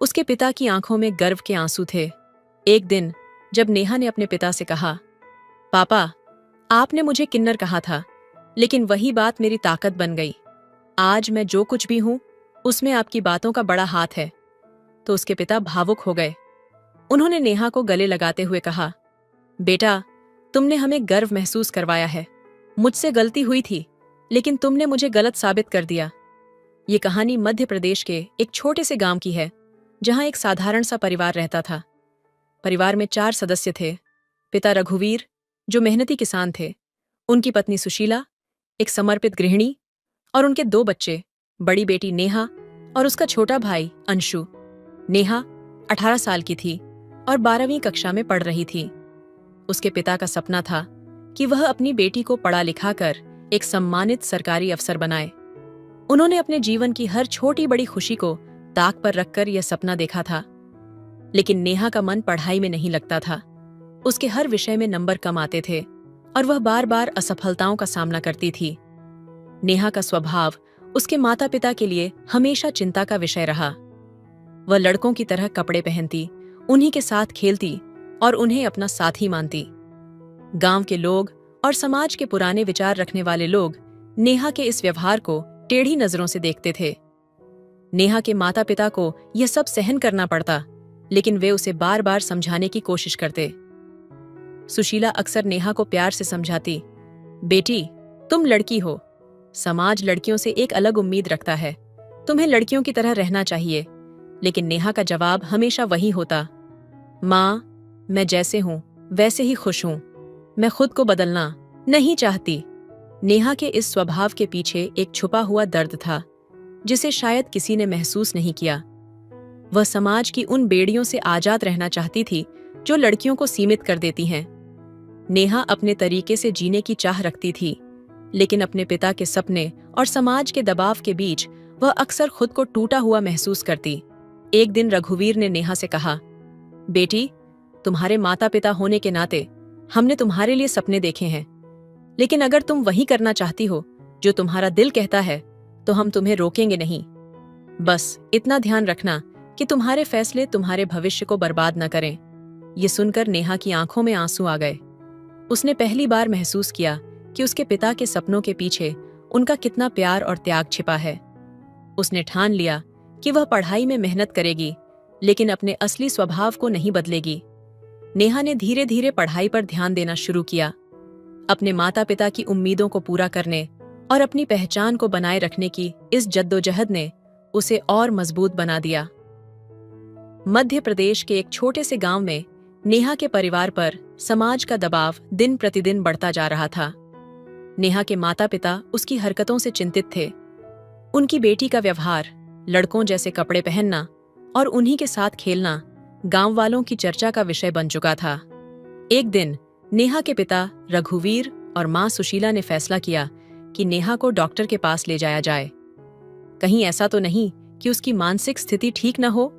उसके पिता की आंखों में गर्व के आंसू थे। एक दिन जब नेहा ने अपने पिता से कहा, पापा, आपने मुझे किन्नर कहा था, लेकिन वही बात मेरी ताकत बन गई। आज मैं जो कुछ भी हूं, उसमें आपकी बातों का बड़ा हाथ है। तो उसके पिता भावुक हो गए। उन्होंने नेहा को गले लगाते हुए कहा, बेटा, तुमने हमें गर्व महसूस करवाया है। मुझसे गलती हुई थी, लेकिन तुमने मुझे गलत साबित कर दिया। ये कहानी मध्य प्रदेश के एक छोटे से गांव की है, जहां एक साधारण सा परिवार रहता था। परिवार में 4 सदस्य थे। पिता रघुवीर, जो मेहनती किसान थे, उनकी पत्नी सुशीला, एक समर्पित गृहिणी, और उनके 2 बच्चे, बड़ी बेटी नेहा और उसका छोटा भाई अंशु। नेहा 18 साल की थी और 12वीं कक्षा में पढ़ रही थी। उसके पिता का सपना था कि वह अपनी बेटी को पढ़ा लिखा कर एक सम्मानित सरकारी अफसर बनाए। उन्होंने अपने जीवन की हर छोटी बड़ी खुशी को ताक पर रखकर यह सपना देखा था। लेकिन नेहा का मन पढ़ाई में नहीं लगता था। उसके हर विषय में नंबर कम आते थे और वह बार बार असफलताओं का सामना करती थी। नेहा का स्वभाव उसके माता पिता के लिए हमेशा चिंता का विषय रहा। वह लड़कों की तरह कपड़े पहनती, उन्हीं के साथ खेलती और उन्हें अपना साथी मानती। गांव के लोग और समाज के पुराने विचार रखने वाले लोग नेहा के इस व्यवहार को टेढ़ी नजरों से देखते थे। नेहा के माता पिता को यह सब सहन करना पड़ता, लेकिन वे उसे बार बार समझाने की कोशिश करते। सुशीला अक्सर नेहा को प्यार से समझाती, बेटी, तुम लड़की हो, समाज लड़कियों से एक अलग उम्मीद रखता है, तुम्हें लड़कियों की तरह रहना चाहिए। लेकिन नेहा का जवाब हमेशा वही होता, माँ, मैं जैसे हूं वैसे ही खुश हूं, मैं खुद को बदलना नहीं चाहती। नेहा के इस स्वभाव के पीछे एक छुपा हुआ दर्द था, जिसे शायद किसी ने महसूस नहीं किया। वह समाज की उन बेड़ियों से आजाद रहना चाहती थी जो लड़कियों को सीमित कर देती हैं। नेहा अपने तरीके से जीने की चाह रखती थी, लेकिन अपने पिता के सपने और समाज के दबाव के बीच वह अक्सर खुद को टूटा हुआ महसूस करती। एक दिन रघुवीर ने नेहा से कहा, बेटी, तुम्हारे माता पिता होने के नाते हमने तुम्हारे लिए सपने देखे हैं, लेकिन अगर तुम वही करना चाहती हो जो तुम्हारा दिल कहता है, तो हम तुम्हें रोकेंगे नहीं। बस इतना ध्यान रखना कि तुम्हारे फैसले तुम्हारे भविष्य को बर्बाद न करें। ये सुनकर नेहा की आंखों में आंसू आ गए। उसने पहली बार महसूस किया कि उसके पिता के सपनों के पीछे उनका कितना प्यार और त्याग छिपा है। उसने ठान लिया कि वह पढ़ाई में मेहनत करेगी, लेकिन अपने असली स्वभाव को नहीं बदलेगी। नेहा ने धीरे धीरे पढ़ाई पर ध्यान देना शुरू किया। अपने माता पिता की उम्मीदों को पूरा करने और अपनी पहचान को बनाए रखने की इस जद्दोजहद ने उसे और मजबूत बना दिया। मध्य प्रदेश के एक छोटे से गांव में नेहा के परिवार पर समाज का दबाव दिन प्रतिदिन बढ़ता जा रहा था। नेहा के माता पिता उसकी हरकतों से चिंतित थे। उनकी बेटी का व्यवहार, लड़कों जैसे कपड़े पहनना और उन्हीं के साथ खेलना गांव वालों की चर्चा का विषय बन चुका था। एक दिन नेहा के पिता रघुवीर और मां सुशीला ने फैसला किया कि नेहा को डॉक्टर के पास ले जाया जाए। कहीं ऐसा तो नहीं कि उसकी मानसिक स्थिति ठीक न हो।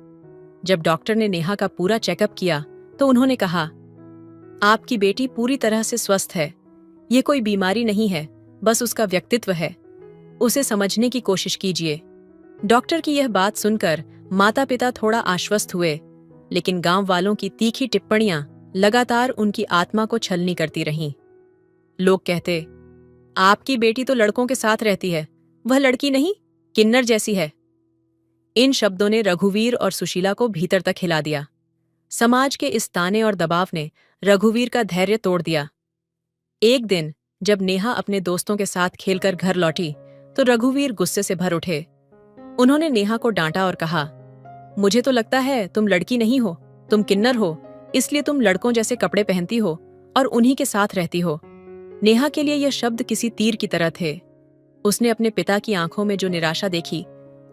जब डॉक्टर ने नेहा का पूरा चेकअप किया तो उन्होंने कहा, आपकी बेटी पूरी तरह से स्वस्थ है, ये कोई बीमारी नहीं है, बस उसका व्यक्तित्व है। उसे समझने की कोशिश कीजिए। डॉक्टर की यह बात सुनकर माता पिता थोड़ा आश्वस्त हुए, लेकिन गांव वालों की तीखी टिप्पणियां लगातार उनकी आत्मा को छलनी करती रहीं। लोग कहते, आपकी बेटी तो लड़कों के साथ रहती है, वह लड़की नहीं, किन्नर जैसी है। इन शब्दों ने रघुवीर और सुशीला को भीतर तक हिला दिया। समाज के इस ताने और दबाव ने रघुवीर का धैर्य तोड़ दिया। एक दिन जब नेहा अपने दोस्तों के साथ खेलकर घर लौटी तो रघुवीर गुस्से से भर उठे। उन्होंने नेहा को डांटा और कहा, मुझे तो लगता है तुम लड़की नहीं हो, तुम किन्नर हो, इसलिए तुम लड़कों जैसे कपड़े पहनती हो और उन्हीं के साथ रहती हो। नेहा के लिए यह शब्द किसी तीर की तरह थे। उसने अपने पिता की आंखों में जो निराशा देखी,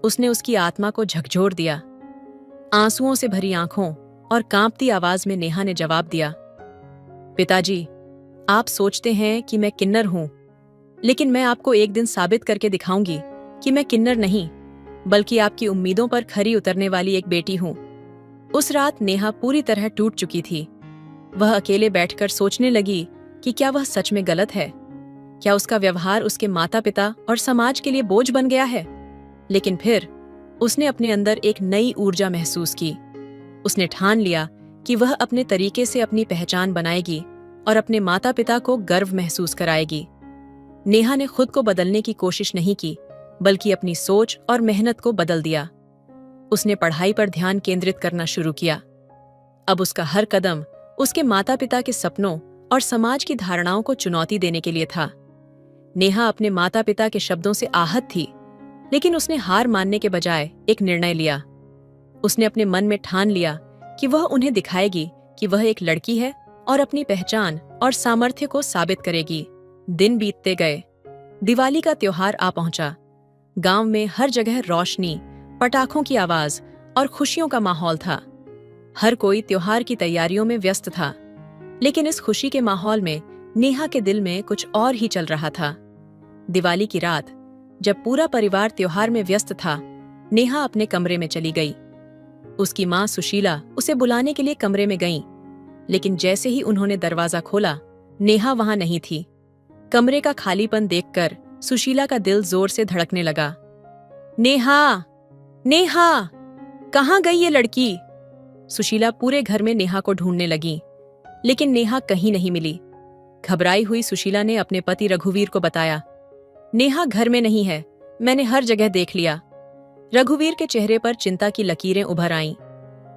उसने उसकी आत्मा को झकझोर दिया। आंसुओं से भरी आंखों और कांपती आवाज में नेहा ने जवाब दिया, पिताजी, आप सोचते हैं कि मैं किन्नर हूं, लेकिन मैं आपको एक दिन साबित करके दिखाऊंगी कि मैं किन्नर नहीं, बल्कि आपकी उम्मीदों पर खरी उतरने वाली एक बेटी हूं। उस रात नेहा पूरी तरह टूट चुकी थी। वह अकेले बैठकर सोचने लगी कि क्या वह सच में गलत है, क्या उसका व्यवहार उसके माता पिता और समाज के लिए बोझ बन गया है। लेकिन फिर उसने अपने अंदर एक नई ऊर्जा महसूस की। उसने ठान लिया कि वह अपने तरीके से अपनी पहचान बनाएगी और अपने माता पिता को गर्व महसूस कराएगी। नेहा ने खुद को बदलने की कोशिश नहीं की, बल्कि अपनी सोच और मेहनत को बदल दिया। उसने पढ़ाई पर ध्यान केंद्रित करना शुरू किया। अब उसका हर कदम उसके माता पिता के सपनों और समाज की धारणाओं को चुनौती देने के लिए था। नेहा अपने माता पिता के शब्दों से आहत थी, लेकिन उसने हार मानने के बजाय एक निर्णय लिया। उसने अपने मन में ठान लिया कि वह उन्हें दिखाएगी कि वह एक लड़की है और अपनी पहचान और सामर्थ्य को साबित करेगी। दिन बीतते गए। दिवाली का त्योहार आ पहुंचा। गांव में हर जगह रोशनी, पटाखों की आवाज और खुशियों का माहौल था। हर कोई त्योहार की तैयारियों में व्यस्त था, लेकिन इस खुशी के माहौल में नेहा के दिल में कुछ और ही चल रहा था। दिवाली की रात, जब पूरा परिवार त्योहार में व्यस्त था, नेहा अपने कमरे में चली गई। उसकी मां सुशीला उसे बुलाने के लिए कमरे में गईं, लेकिन जैसे ही उन्होंने दरवाजा खोला, नेहा वहां नहीं थी। कमरे का खालीपन देखकर सुशीला का दिल जोर से धड़कने लगा। नेहा, नेहा, कहाँ गई ये लड़की? सुशीला पूरे घर में नेहा को ढूंढने लगी, लेकिन नेहा कहीं नहीं मिली। घबराई हुई सुशीला ने अपने पति रघुवीर को बताया, नेहा घर में नहीं है, मैंने हर जगह देख लिया। रघुवीर के चेहरे पर चिंता की लकीरें उभर आईं।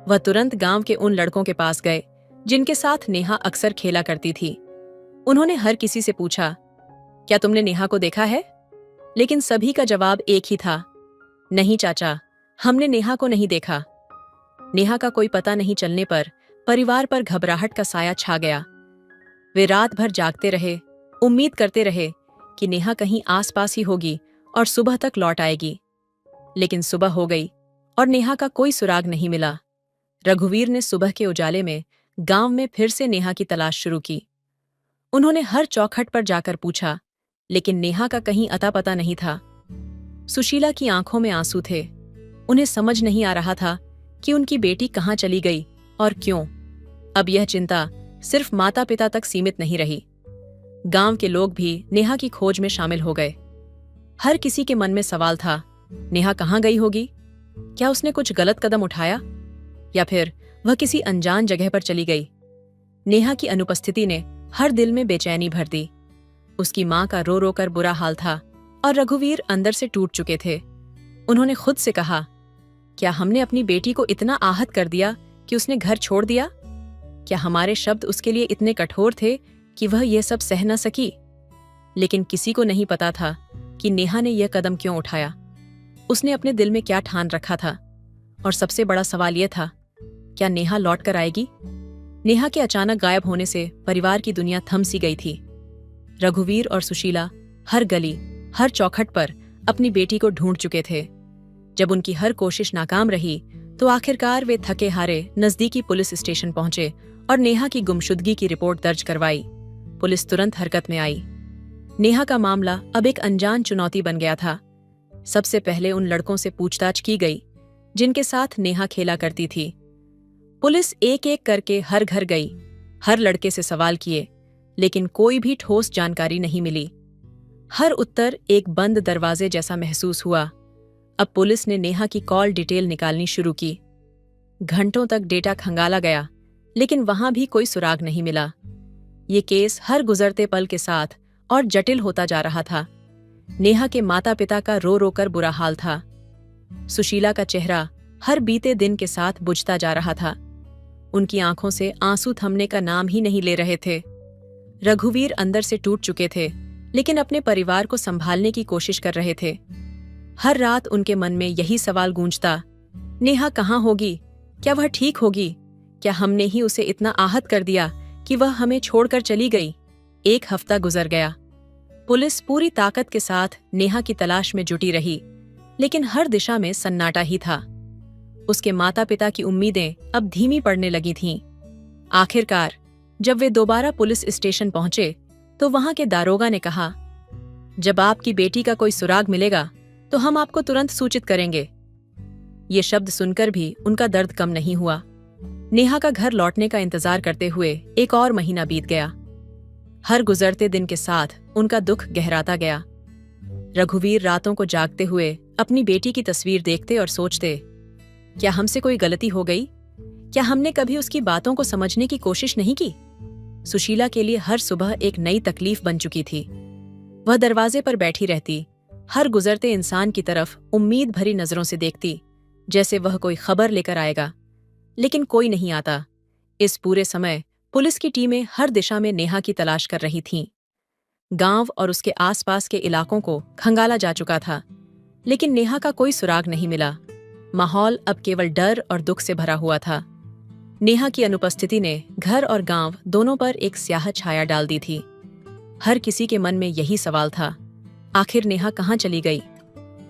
वह तुरंत गांव के उन लड़कों के पास गए जिनके साथ नेहा अक्सर खेला करती थी। उन्होंने हर किसी से पूछा, क्या तुमने नेहा को देखा है? लेकिन सभी का जवाब एक ही था, नहीं चाचा, हमने नेहा को नहीं देखा। नेहा का कोई पता नहीं चलने पर परिवार पर घबराहट का साया छा गया। वे रात भर जागते रहे, उम्मीद करते रहे कि नेहा कहीं आसपास ही होगी और सुबह तक लौट आएगी। लेकिन सुबह हो गई और नेहा का कोई सुराग नहीं मिला। रघुवीर ने सुबह के उजाले में गांव में फिर से नेहा की तलाश शुरू की। उन्होंने हर चौखट पर जाकर पूछा, लेकिन नेहा का कहीं अता पता नहीं था। सुशीला की आंखों में आंसू थे। उन्हें समझ नहीं आ रहा था कि उनकी बेटी कहाँ चली गई और क्यों। अब यह चिंता सिर्फ माता पिता तक सीमित नहीं रही। गांव के लोग भी नेहा की खोज में शामिल हो गए। हर किसी के मन में सवाल था, नेहा कहाँ गई होगी? क्या उसने कुछ गलत कदम उठाया, या फिर वह किसी अनजान जगह पर चली गई? नेहा की अनुपस्थिति ने हर दिल में बेचैनी भर दी। उसकी मां का रो रो कर बुरा हाल था और रघुवीर अंदर से टूट चुके थे। उन्होंने खुद से कहा, क्या हमने अपनी बेटी को इतना आहत कर दिया कि उसने घर छोड़ दिया? क्या हमारे शब्द उसके लिए इतने कठोर थे कि वह यह सब सह न सकी? लेकिन किसी को नहीं पता था कि नेहा ने यह कदम क्यों उठाया। उसने अपने दिल में क्या ठान रखा था? और सबसे बड़ा सवाल यह था, क्या नेहा लौट कर आएगी? नेहा के अचानक गायब होने से परिवार की दुनिया थम सी गई थी। रघुवीर और सुशीला हर गली, हर चौखट पर अपनी बेटी को ढूंढ चुके थे। जब उनकी हर कोशिश नाकाम रही तो आखिरकार वे थके हारे नजदीकी पुलिस स्टेशन पहुंचे और नेहा की गुमशुदगी की रिपोर्ट दर्ज करवाई। पुलिस तुरंत हरकत में आई। नेहा का मामला अब एक अनजान चुनौती बन गया था। सबसे पहले उन लड़कों से पूछताछ की गई जिनके साथ नेहा खेला करती थी। पुलिस एक एक करके हर घर गई, हर लड़के से सवाल किए, लेकिन कोई भी ठोस जानकारी नहीं मिली। हर उत्तर एक बंद दरवाजे जैसा महसूस हुआ। अब पुलिस ने नेहा की कॉल डिटेल निकालनी शुरू की। घंटों तक डेटा खंगाला गया, लेकिन वहां भी कोई सुराग नहीं मिला। ये केस हर गुजरते पल के साथ और जटिल होता जा रहा था। नेहा के माता पिता का रो रो कर बुरा हाल था। सुशीला का चेहरा हर बीते दिन के साथ बुझता जा रहा था। उनकी आंखों से आंसू थमने का नाम ही नहीं ले रहे थे। रघुवीर अंदर से टूट चुके थे, लेकिन अपने परिवार को संभालने की कोशिश कर रहे थे। हर रात उनके मन में यही सवाल गूंजता, नेहा कहाँ होगी? क्या वह ठीक होगी? क्या हमने ही उसे इतना आहत कर दिया कि वह हमें छोड़कर चली गई? 1 हफ्ता गुजर गया। पुलिस पूरी ताकत के साथ नेहा की तलाश में जुटी रही, लेकिन हर दिशा में सन्नाटा ही था। उसके माता पिता की उम्मीदें अब धीमी पड़ने लगी थीं। आखिरकार जब वे दोबारा पुलिस स्टेशन पहुंचे तो वहां के दारोगा ने कहा, जब आपकी बेटी का कोई सुराग मिलेगा तो हम आपको तुरंत सूचित करेंगे। ये शब्द सुनकर भी उनका दर्द कम नहीं हुआ। नेहा का घर लौटने का इंतजार करते हुए 1 और महीना बीत गया। हर गुजरते दिन के साथ उनका दुख गहराता गया। रघुवीर रातों को जागते हुए अपनी बेटी की तस्वीर देखते और सोचते, क्या हमसे कोई गलती हो गई? क्या हमने कभी उसकी बातों को समझने की कोशिश नहीं की? सुशीला के लिए हर सुबह एक नई तकलीफ बन चुकी थी। वह दरवाजे पर बैठी रहती, हर गुजरते इंसान की तरफ उम्मीद भरी नजरों से देखती, जैसे वह कोई खबर लेकर आएगा, लेकिन कोई नहीं आता। इस पूरे समय पुलिस की टीमें हर दिशा में नेहा की तलाश कर रही थीं। गांव और उसके आसपास के इलाकों को खंगाला जा चुका था, लेकिन नेहा का कोई सुराग नहीं मिला। माहौल अब केवल डर और दुख से भरा हुआ था। नेहा की अनुपस्थिति ने घर और गांव दोनों पर एक स्याह छाया डाल दी थी। हर किसी के मन में यही सवाल था, आखिर नेहा कहाँ चली गई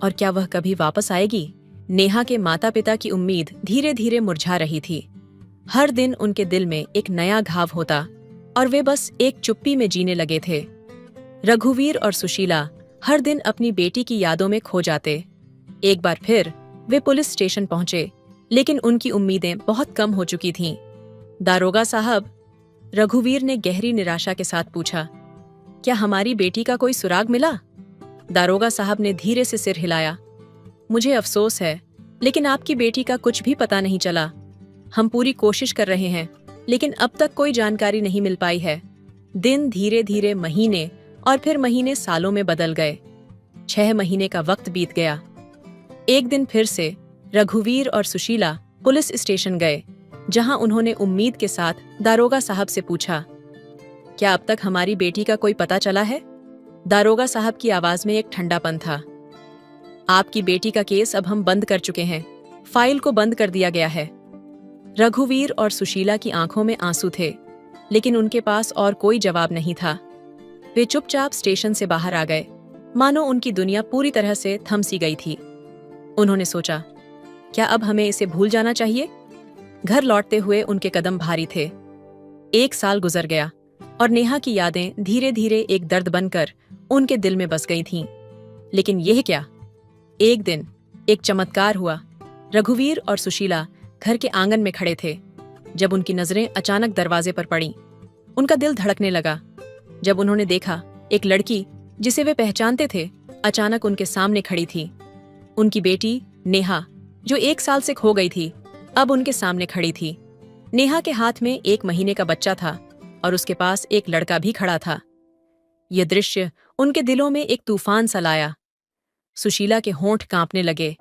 और क्या वह कभी वापस आएगी? नेहा के माता पिता की उम्मीद धीरे धीरे मुरझा रही थी। हर दिन उनके दिल में एक नया घाव होता और वे बस एक चुप्पी में जीने लगे थे। रघुवीर और सुशीला हर दिन अपनी बेटी की यादों में खो जाते। एक बार फिर वे पुलिस स्टेशन पहुंचे, लेकिन उनकी उम्मीदें बहुत कम हो चुकी थीं। दारोगा साहब, रघुवीर ने गहरी निराशा के साथ पूछा, क्या हमारी बेटी का कोई सुराग मिला? दारोगा साहब ने धीरे से सिर हिलाया। मुझे अफसोस है, लेकिन आपकी बेटी का कुछ भी पता नहीं चला। हम पूरी कोशिश कर रहे हैं, लेकिन अब तक कोई जानकारी नहीं मिल पाई है। दिन धीरे धीरे महीने और फिर महीने सालों में बदल गए। 6 महीने का वक्त बीत गया। एक दिन फिर से रघुवीर और सुशीला पुलिस स्टेशन गए, जहां उन्होंने उम्मीद के साथ दारोगा साहब से पूछा, क्या अब तक हमारी बेटी का कोई पता चला है? दारोगा साहब की आवाज में एक ठंडापन था। आपकी बेटी का केस अब हम बंद कर चुके हैं। फाइल को बंद कर दिया गया है। रघुवीर और सुशीला की आंखों में आंसू थे, लेकिन उनके पास और कोई जवाब नहीं था। वे चुपचाप स्टेशन से बाहर आ गए, मानो उनकी दुनिया पूरी तरह से थम सी गई थी। उन्होंने सोचा, क्या अब हमें इसे भूल जाना चाहिए? घर लौटते हुए उनके कदम भारी थे। 1 साल गुजर गया और नेहा की यादें धीरे धीरे एक दर्द बनकर उनके दिल में बस गई थीं। लेकिन यह क्या? एक दिन एक चमत्कार हुआ। रघुवीर और सुशीला घर के आंगन में खड़े थे, जब उनकी नजरें अचानक दरवाजे पर पड़ीं। उनका दिल धड़कने लगा जब उन्होंने देखा एक लड़की जिसे वे पहचानते थे अचानक उनके सामने खड़ी थी। उनकी बेटी नेहा, जो 1 साल से खो गई थी, अब उनके सामने खड़ी थी। नेहा के हाथ में 1 महीने का बच्चा था और उसके पास एक लड़का भी खड़ा था। यह दृश्य उनके दिलों में एक तूफान सा लाया। सुशीला के होंठ कांपने लगे।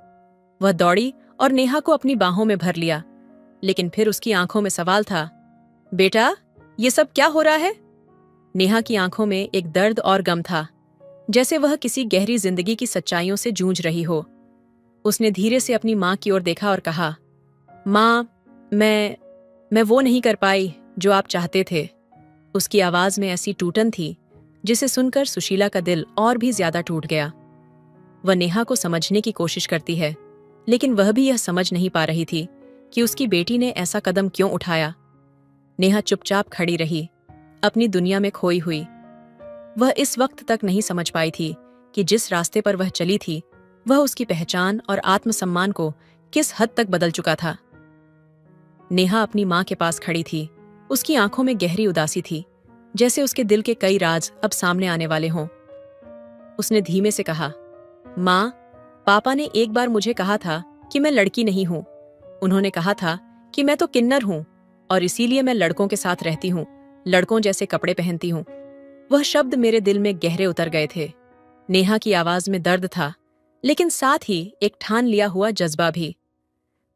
वह दौड़ी और नेहा को अपनी बाहों में भर लिया, लेकिन फिर उसकी आंखों में सवाल था, बेटा, ये सब क्या हो रहा है? नेहा की आंखों में एक दर्द और गम था, जैसे वह किसी गहरी जिंदगी की सच्चाइयों से जूझ रही हो। उसने धीरे से अपनी मां की ओर देखा और कहा, मां, मैं वो नहीं कर पाई जो आप चाहते थे। उसकी आवाज में ऐसी टूटन थी जिसे सुनकर सुशीला का दिल और भी ज्यादा टूट गया। वह नेहा को समझने की कोशिश करती है, लेकिन वह भी यह समझ नहीं पा रही थी कि उसकी बेटी ने ऐसा कदम क्यों उठाया। नेहा चुपचाप खड़ी रही, अपनी दुनिया में खोई हुई। वह इस वक्त तक नहीं समझ पाई थी कि जिस रास्ते पर वह चली थी वह उसकी पहचान और आत्मसम्मान को किस हद तक बदल चुका था। नेहा अपनी मां के पास खड़ी थी। उसकी आंखों में गहरी उदासी थी, जैसे उसके दिल के कई राज अब सामने आने वाले हों। उसने धीमे से कहा, माँ, पापा ने एक बार मुझे कहा था कि मैं लड़की नहीं हूं। उन्होंने कहा था कि मैं तो किन्नर हूं और इसीलिए मैं लड़कों के साथ रहती हूं, लड़कों जैसे कपड़े पहनती हूं। वह शब्द मेरे दिल में गहरे उतर गए थे। नेहा की आवाज में दर्द था, लेकिन साथ ही एक ठान लिया हुआ जज्बा भी।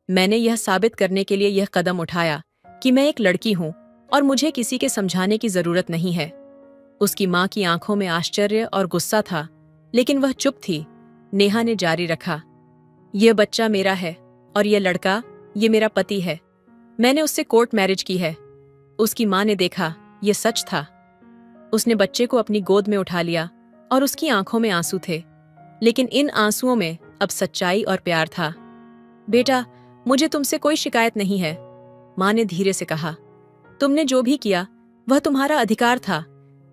मैंने यह साबित करने के लिए यह कदम उठाया कि मैं एक लड़की हूं और मुझे किसी के समझाने की जरूरत नहीं है। उसकी मां की आंखों में आश्चर्य और गुस्सा था, लेकिन वह चुप थी। नेहा ने जारी रखा, यह बच्चा मेरा है और यह लड़का, ये मेरा पति है। मैंने उससे कोर्ट मैरिज की है। उसकी मां ने देखा, यह सच था। उसने बच्चे को अपनी गोद में उठा लिया और उसकी आंखों में आंसू थे, लेकिन इन आंसुओं में अब सच्चाई और प्यार था। बेटा, मुझे तुमसे कोई शिकायत नहीं है, मां ने धीरे से कहा। तुमने जो भी किया वह तुम्हारा अधिकार था,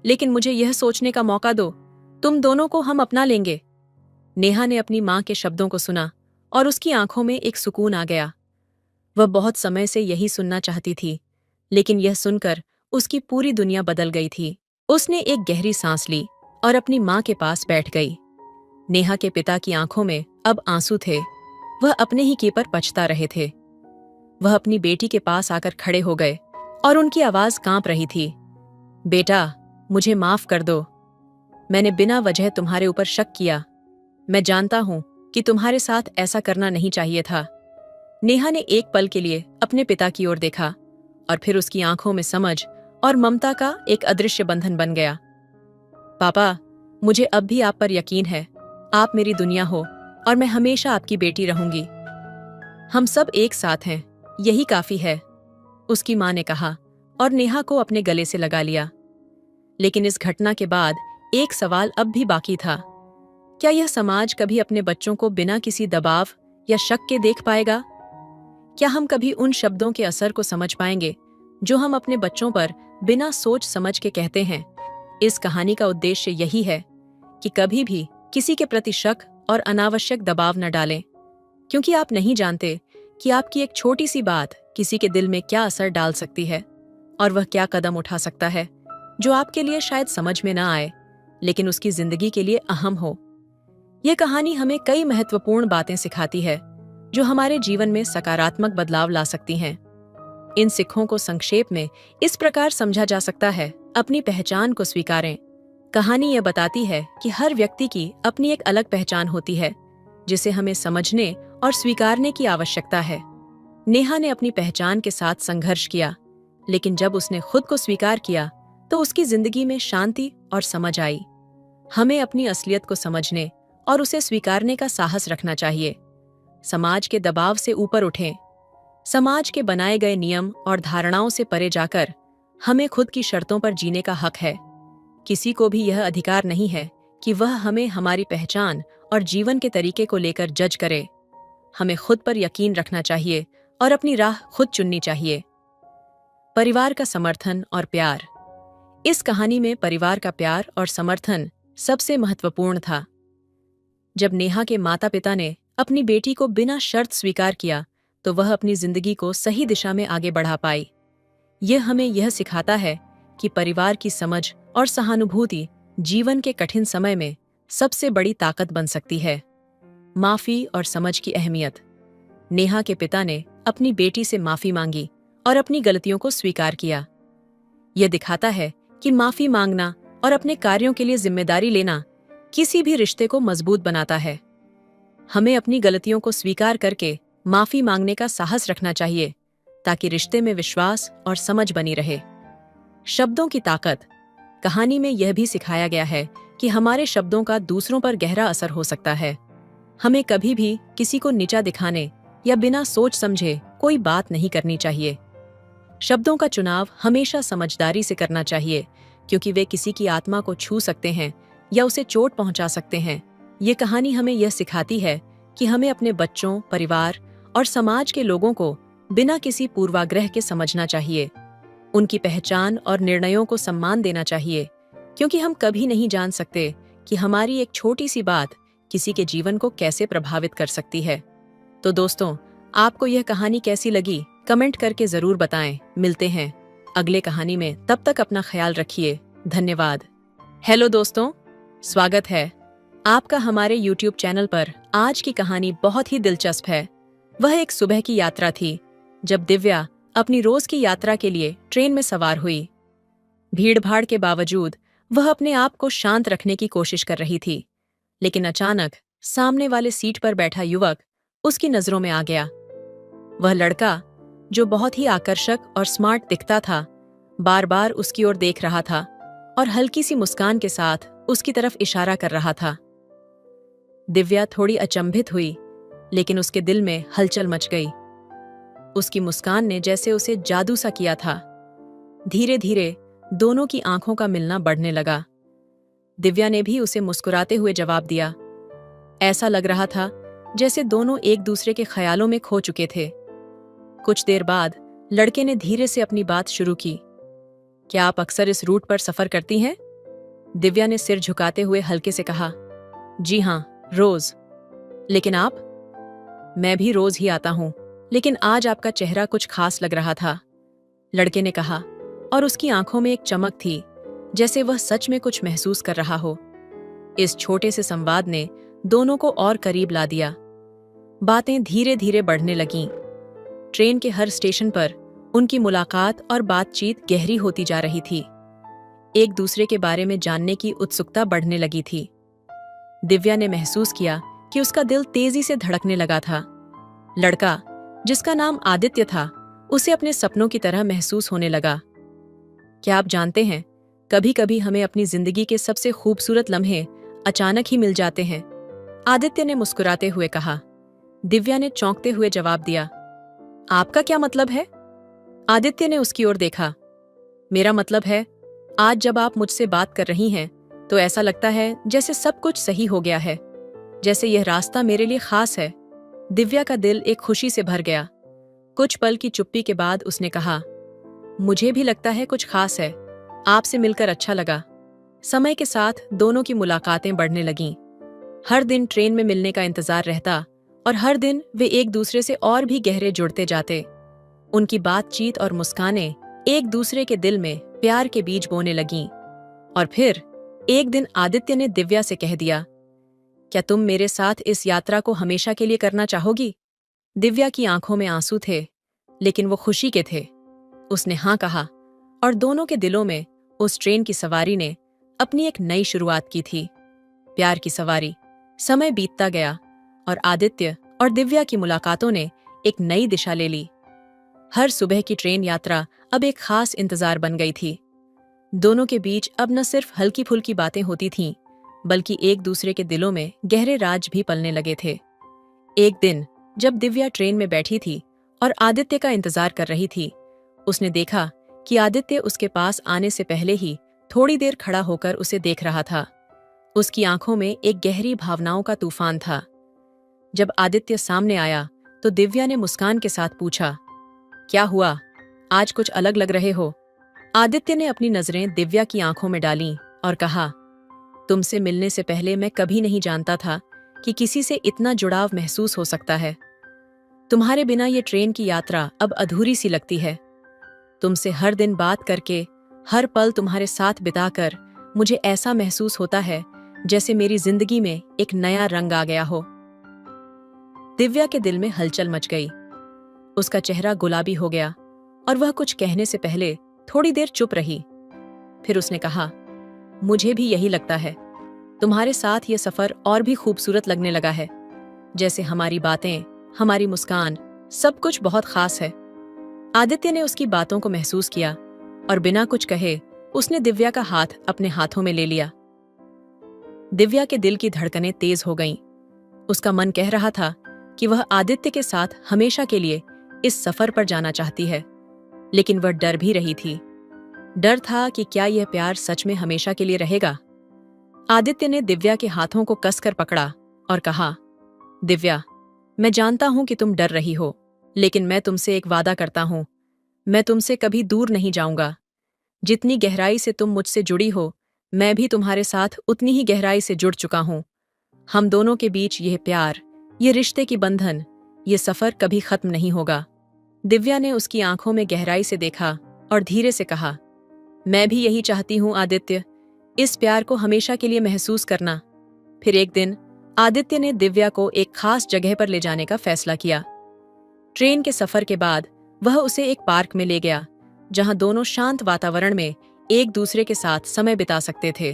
लेकिन मुझे यह सोचने का मौका दो, तुम दोनों को हम अपना लेंगे। नेहा ने अपनी मां के शब्दों को सुना और उसकी आंखों में एक सुकून आ गया। वह बहुत समय से यही सुनना चाहती थी, लेकिन यह सुनकर उसकी पूरी दुनिया बदल गई थी। उसने एक गहरी सांस ली और अपनी मां के पास बैठ गई। नेहा के पिता की आंखों में अब आंसू थे। वह अपने ही किए पर पछता रहे थे। वह अपनी बेटी के पास आकर खड़े हो गए और उनकी आवाज कांप रही थी। बेटा, मुझे माफ कर दो। मैंने बिना वजह तुम्हारे ऊपर शक किया। मैं जानता हूं कि तुम्हारे साथ ऐसा करना नहीं चाहिए था। नेहा ने एक पल के लिए अपने पिता की ओर देखा और फिर उसकी आंखों में समझ और ममता का एक अदृश्य बंधन बन गया। पापा, मुझे अब भी आप पर यकीन है। आप मेरी दुनिया हो और मैं हमेशा आपकी बेटी रहूंगी। हम सब एक साथ हैं, यही काफी है, उसकी मां ने कहा और नेहा को अपने गले से लगा लिया। लेकिन इस घटना के बाद एक सवाल अब भी बाकी था। क्या यह समाज कभी अपने बच्चों को बिना किसी दबाव या शक के देख पाएगा? क्या हम कभी उन शब्दों के असर को समझ पाएंगे जो हम अपने बच्चों पर बिना सोच समझ के कहते हैं? इस कहानी का उद्देश्य यही है कि कभी भी किसी के प्रति शक और अनावश्यक दबाव न डालें, क्योंकि आप नहीं जानते कि आपकी एक छोटी सी बात किसी के दिल में क्या असर डाल सकती है और वह क्या कदम उठा सकता है जो आपके लिए शायद समझ में ना आए, लेकिन उसकी जिंदगी के लिए अहम हो। यह कहानी हमें कई महत्वपूर्ण बातें सिखाती है जो हमारे जीवन में सकारात्मक बदलाव ला सकती हैं। इन सिक्खों को संक्षेप में इस प्रकार समझा जा सकता है, अपनी पहचान को स्वीकारें। कहानी यह बताती है कि हर व्यक्ति की अपनी एक अलग पहचान होती है, जिसे हमें समझने और स्वीकारने की आवश्यकता है। नेहा ने अपनी पहचान के साथ संघर्ष किया, लेकिन जब उसने खुद को स्वीकार किया तो उसकी जिंदगी में शांति और समझ आई। हमें अपनी असलियत को समझने और उसे स्वीकारने का साहस रखना चाहिए। समाज के दबाव से ऊपर उठें। समाज के बनाए गए नियम और धारणाओं से परे जाकर हमें खुद की शर्तों पर जीने का हक है। किसी को भी यह अधिकार नहीं है कि वह हमें हमारी पहचान और जीवन के तरीके को लेकर जज करे। हमें खुद पर यकीन रखना चाहिए और अपनी राह खुद चुननी चाहिए। परिवार का समर्थन और प्यार। इस कहानी में परिवार का प्यार और समर्थन सबसे महत्वपूर्ण था। जब नेहा के माता पिता ने अपनी बेटी को बिना शर्त स्वीकार किया तो वह अपनी जिंदगी को सही दिशा में आगे बढ़ा पाई। यह हमें यह सिखाता है कि परिवार की समझ और सहानुभूति जीवन के कठिन समय में सबसे बड़ी ताकत बन सकती है। माफी और समझ की अहमियत। नेहा के पिता ने अपनी बेटी से माफी मांगी और अपनी गलतियों को स्वीकार किया। यह दिखाता है कि माफी मांगना और अपने कार्यों के लिए जिम्मेदारी लेना किसी भी रिश्ते को मजबूत बनाता है। हमें अपनी गलतियों को स्वीकार करके माफी मांगने का साहस रखना चाहिए ताकि रिश्ते में विश्वास और समझ बनी रहे। शब्दों की ताकत। कहानी में यह भी सिखाया गया है कि हमारे शब्दों का दूसरों पर गहरा असर हो सकता है। हमें कभी भी किसी को नीचा दिखाने या बिना सोच समझे कोई बात नहीं करनी चाहिए। शब्दों का चुनाव हमेशा समझदारी से करना चाहिए, क्योंकि वे किसी की आत्मा को छू सकते हैं या उसे चोट पहुंचा सकते हैं। ये कहानी हमें यह सिखाती है कि हमें अपने बच्चों, परिवार और समाज के लोगों को बिना किसी पूर्वाग्रह के समझना चाहिए। उनकी पहचान और निर्णयों को सम्मान देना चाहिए, क्योंकि हम कभी नहीं जान सकते कि हमारी एक छोटी सी बात किसी के जीवन को कैसे प्रभावित कर सकती है। तो दोस्तों, आपको यह कहानी कैसी लगी कमेंट करके जरूर बताएं। मिलते हैं अगले कहानी में, तब तक अपना ख्याल रखिए। धन्यवाद। हेलो दोस्तों, स्वागत है आपका हमारे YouTube चैनल पर आज की कहानी बहुत ही दिलचस्प है। वह एक सुबह की यात्रा थी जब दिव्या अपनी रोज की यात्रा के लिए ट्रेन में सवार हुई। भीड़-भाड़ के बावजूद वह अपने आप को शांत रखने की कोशिश कर रही थी, लेकिन अचानक सामने वाले सीट पर बैठा युवक उसकी नजरों में आ गया। वह लड़का, जो बहुत ही आकर्षक और स्मार्ट दिखता था, बार-बार उसकी ओर देख रहा था और हल्की सी मुस्कान के साथ उसकी तरफ इशारा कर रहा था। दिव्या थोड़ी अचंभित हुई, लेकिन उसके दिल में हलचल मच गई। उसकी मुस्कान ने जैसे उसे जादू सा किया था। धीरे धीरे दोनों की आंखों का मिलना बढ़ने लगा। दिव्या ने भी उसे मुस्कुराते हुए जवाब दिया। ऐसा लग रहा था जैसे दोनों एक दूसरे के ख्यालों में खो चुके थे। कुछ देर बाद लड़के ने धीरे से अपनी बात शुरू की। क्या आप अक्सर इस रूट पर सफर करती हैं? दिव्या ने सिर झुकाते हुए हल्के से कहा। जी हाँ, रोज। लेकिन आप? मैं भी रोज ही आता हूं, लेकिन आज आपका चेहरा कुछ खास लग रहा था, लड़के ने कहा, और उसकी आंखों में एक चमक थी, जैसे वह सच में कुछ महसूस कर रहा हो। इस छोटे से संवाद ने दोनों को और करीब ला दिया। बातें धीरे धीरे बढ़ने लगीं। ट्रेन के हर स्टेशन पर उनकी मुलाकात और बातचीत गहरी होती जा रही थी। एक दूसरे के बारे में जानने की उत्सुकता बढ़ने लगी थी। दिव्या ने महसूस किया कि उसका दिल तेजी से धड़कने लगा था। लड़का, जिसका नाम आदित्य था, उसे अपने सपनों की तरह महसूस होने लगा। क्या आप जानते हैं, कभी-कभी हमें अपनी जिंदगी के सबसे खूबसूरत लम्हे अचानक ही मिल जाते हैं, आदित्य ने मुस्कुराते हुए कहा। दिव्या ने चौंकते हुए जवाब दिया। आपका क्या मतलब है? आदित्य ने उसकी ओर देखा। मेरा मतलब है, आज जब आप मुझसे बात कर रही हैं, तो ऐसा लगता है जैसे सब कुछ सही हो गया है, जैसे यह रास्ता मेरे लिए खास है। दिव्या का दिल एक खुशी से भर गया। कुछ पल की चुप्पी के बाद उसने कहा, मुझे भी लगता है कुछ खास है। आपसे मिलकर अच्छा लगा। समय के साथ दोनों की मुलाकातें बढ़ने लगीं। हर दिन ट्रेन में मिलने का इंतजार रहता और हर दिन वे एक दूसरे से और भी गहरे जुड़ते जाते। उनकी बातचीत और मुस्कानें एक दूसरे के दिल में प्यार के बीज बोने लगीं। और फिर एक दिन आदित्य ने दिव्या से कह दिया, क्या तुम मेरे साथ इस यात्रा को हमेशा के लिए करना चाहोगी? दिव्या की आंखों में आंसू थे, लेकिन वो खुशी के थे। उसने हाँ कहा, और दोनों के दिलों में उस ट्रेन की सवारी ने अपनी एक नई शुरुआत की थी। प्यार की सवारी। समय बीतता गया और आदित्य और दिव्या की मुलाकातों ने एक नई दिशा ले ली। हर सुबह की ट्रेन यात्रा अब एक खास इंतजार बन गई थी। दोनों के बीच अब न सिर्फ हल्की फुल्की बातें होती थीं, बल्कि एक दूसरे के दिलों में गहरे राज भी पलने लगे थे। एक दिन जब दिव्या ट्रेन में बैठी थी और आदित्य का इंतजार कर रही थी, उसने देखा कि आदित्य उसके पास आने से पहले ही थोड़ी देर खड़ा होकर उसे देख रहा था। उसकी आंखों में एक गहरी भावनाओं का तूफान था। जब आदित्य सामने आया तो दिव्या ने मुस्कान के साथ पूछा, क्या हुआ? आज कुछ अलग लग रहे हो। आदित्य ने अपनी नजरें दिव्या की आंखों में डालीं और कहा, तुमसे मिलने से पहले मैं कभी नहीं जानता था कि किसी से इतना जुड़ाव महसूस हो सकता है। तुम्हारे बिना ये ट्रेन की यात्रा अब अधूरी सी लगती है। तुमसे हर दिन बात करके, हर पल तुम्हारे साथ बिताकर मुझे ऐसा महसूस होता है जैसे मेरी जिंदगी में एक नया रंग आ गया हो। दिव्या के दिल में हलचल मच गई। उसका चेहरा गुलाबी हो गया और वह कुछ कहने से पहले थोड़ी देर चुप रही। फिर उसने कहा, मुझे भी यही लगता है। तुम्हारे साथ ये सफर और भी खूबसूरत लगने लगा है। जैसे हमारी बातें, हमारी मुस्कान, सब कुछ बहुत खास है। आदित्य ने उसकी बातों को महसूस किया और बिना कुछ कहे उसने दिव्या का हाथ अपने हाथों में ले लिया। दिव्या के दिल की धड़कनें तेज हो गईं। उसका मन कह रहा था कि वह आदित्य के साथ हमेशा के लिए इस सफर पर जाना चाहती है, लेकिन वह डर भी रही थी। डर था कि क्या यह प्यार सच में हमेशा के लिए रहेगा। आदित्य ने दिव्या के हाथों को कसकर पकड़ा और कहा, दिव्या, मैं जानता हूं कि तुम डर रही हो, लेकिन मैं तुमसे एक वादा करता हूं, मैं तुमसे कभी दूर नहीं जाऊंगा। जितनी गहराई से तुम मुझसे जुड़ी हो, मैं भी तुम्हारे साथ उतनी ही गहराई से जुड़ चुका हूं। हम दोनों के बीच यह प्यार, ये रिश्ते की बंधन, ये सफर कभी खत्म नहीं होगा। दिव्या ने उसकी आंखों में गहराई से देखा और धीरे से कहा, मैं भी यही चाहती हूं आदित्य, इस प्यार को हमेशा के लिए महसूस करना। फिर एक दिन आदित्य ने दिव्या को एक खास जगह पर ले जाने का फैसला किया। ट्रेन के सफर के बाद वह उसे एक पार्क में ले गया, जहां दोनों शांत वातावरण में एक दूसरे के साथ समय बिता सकते थे।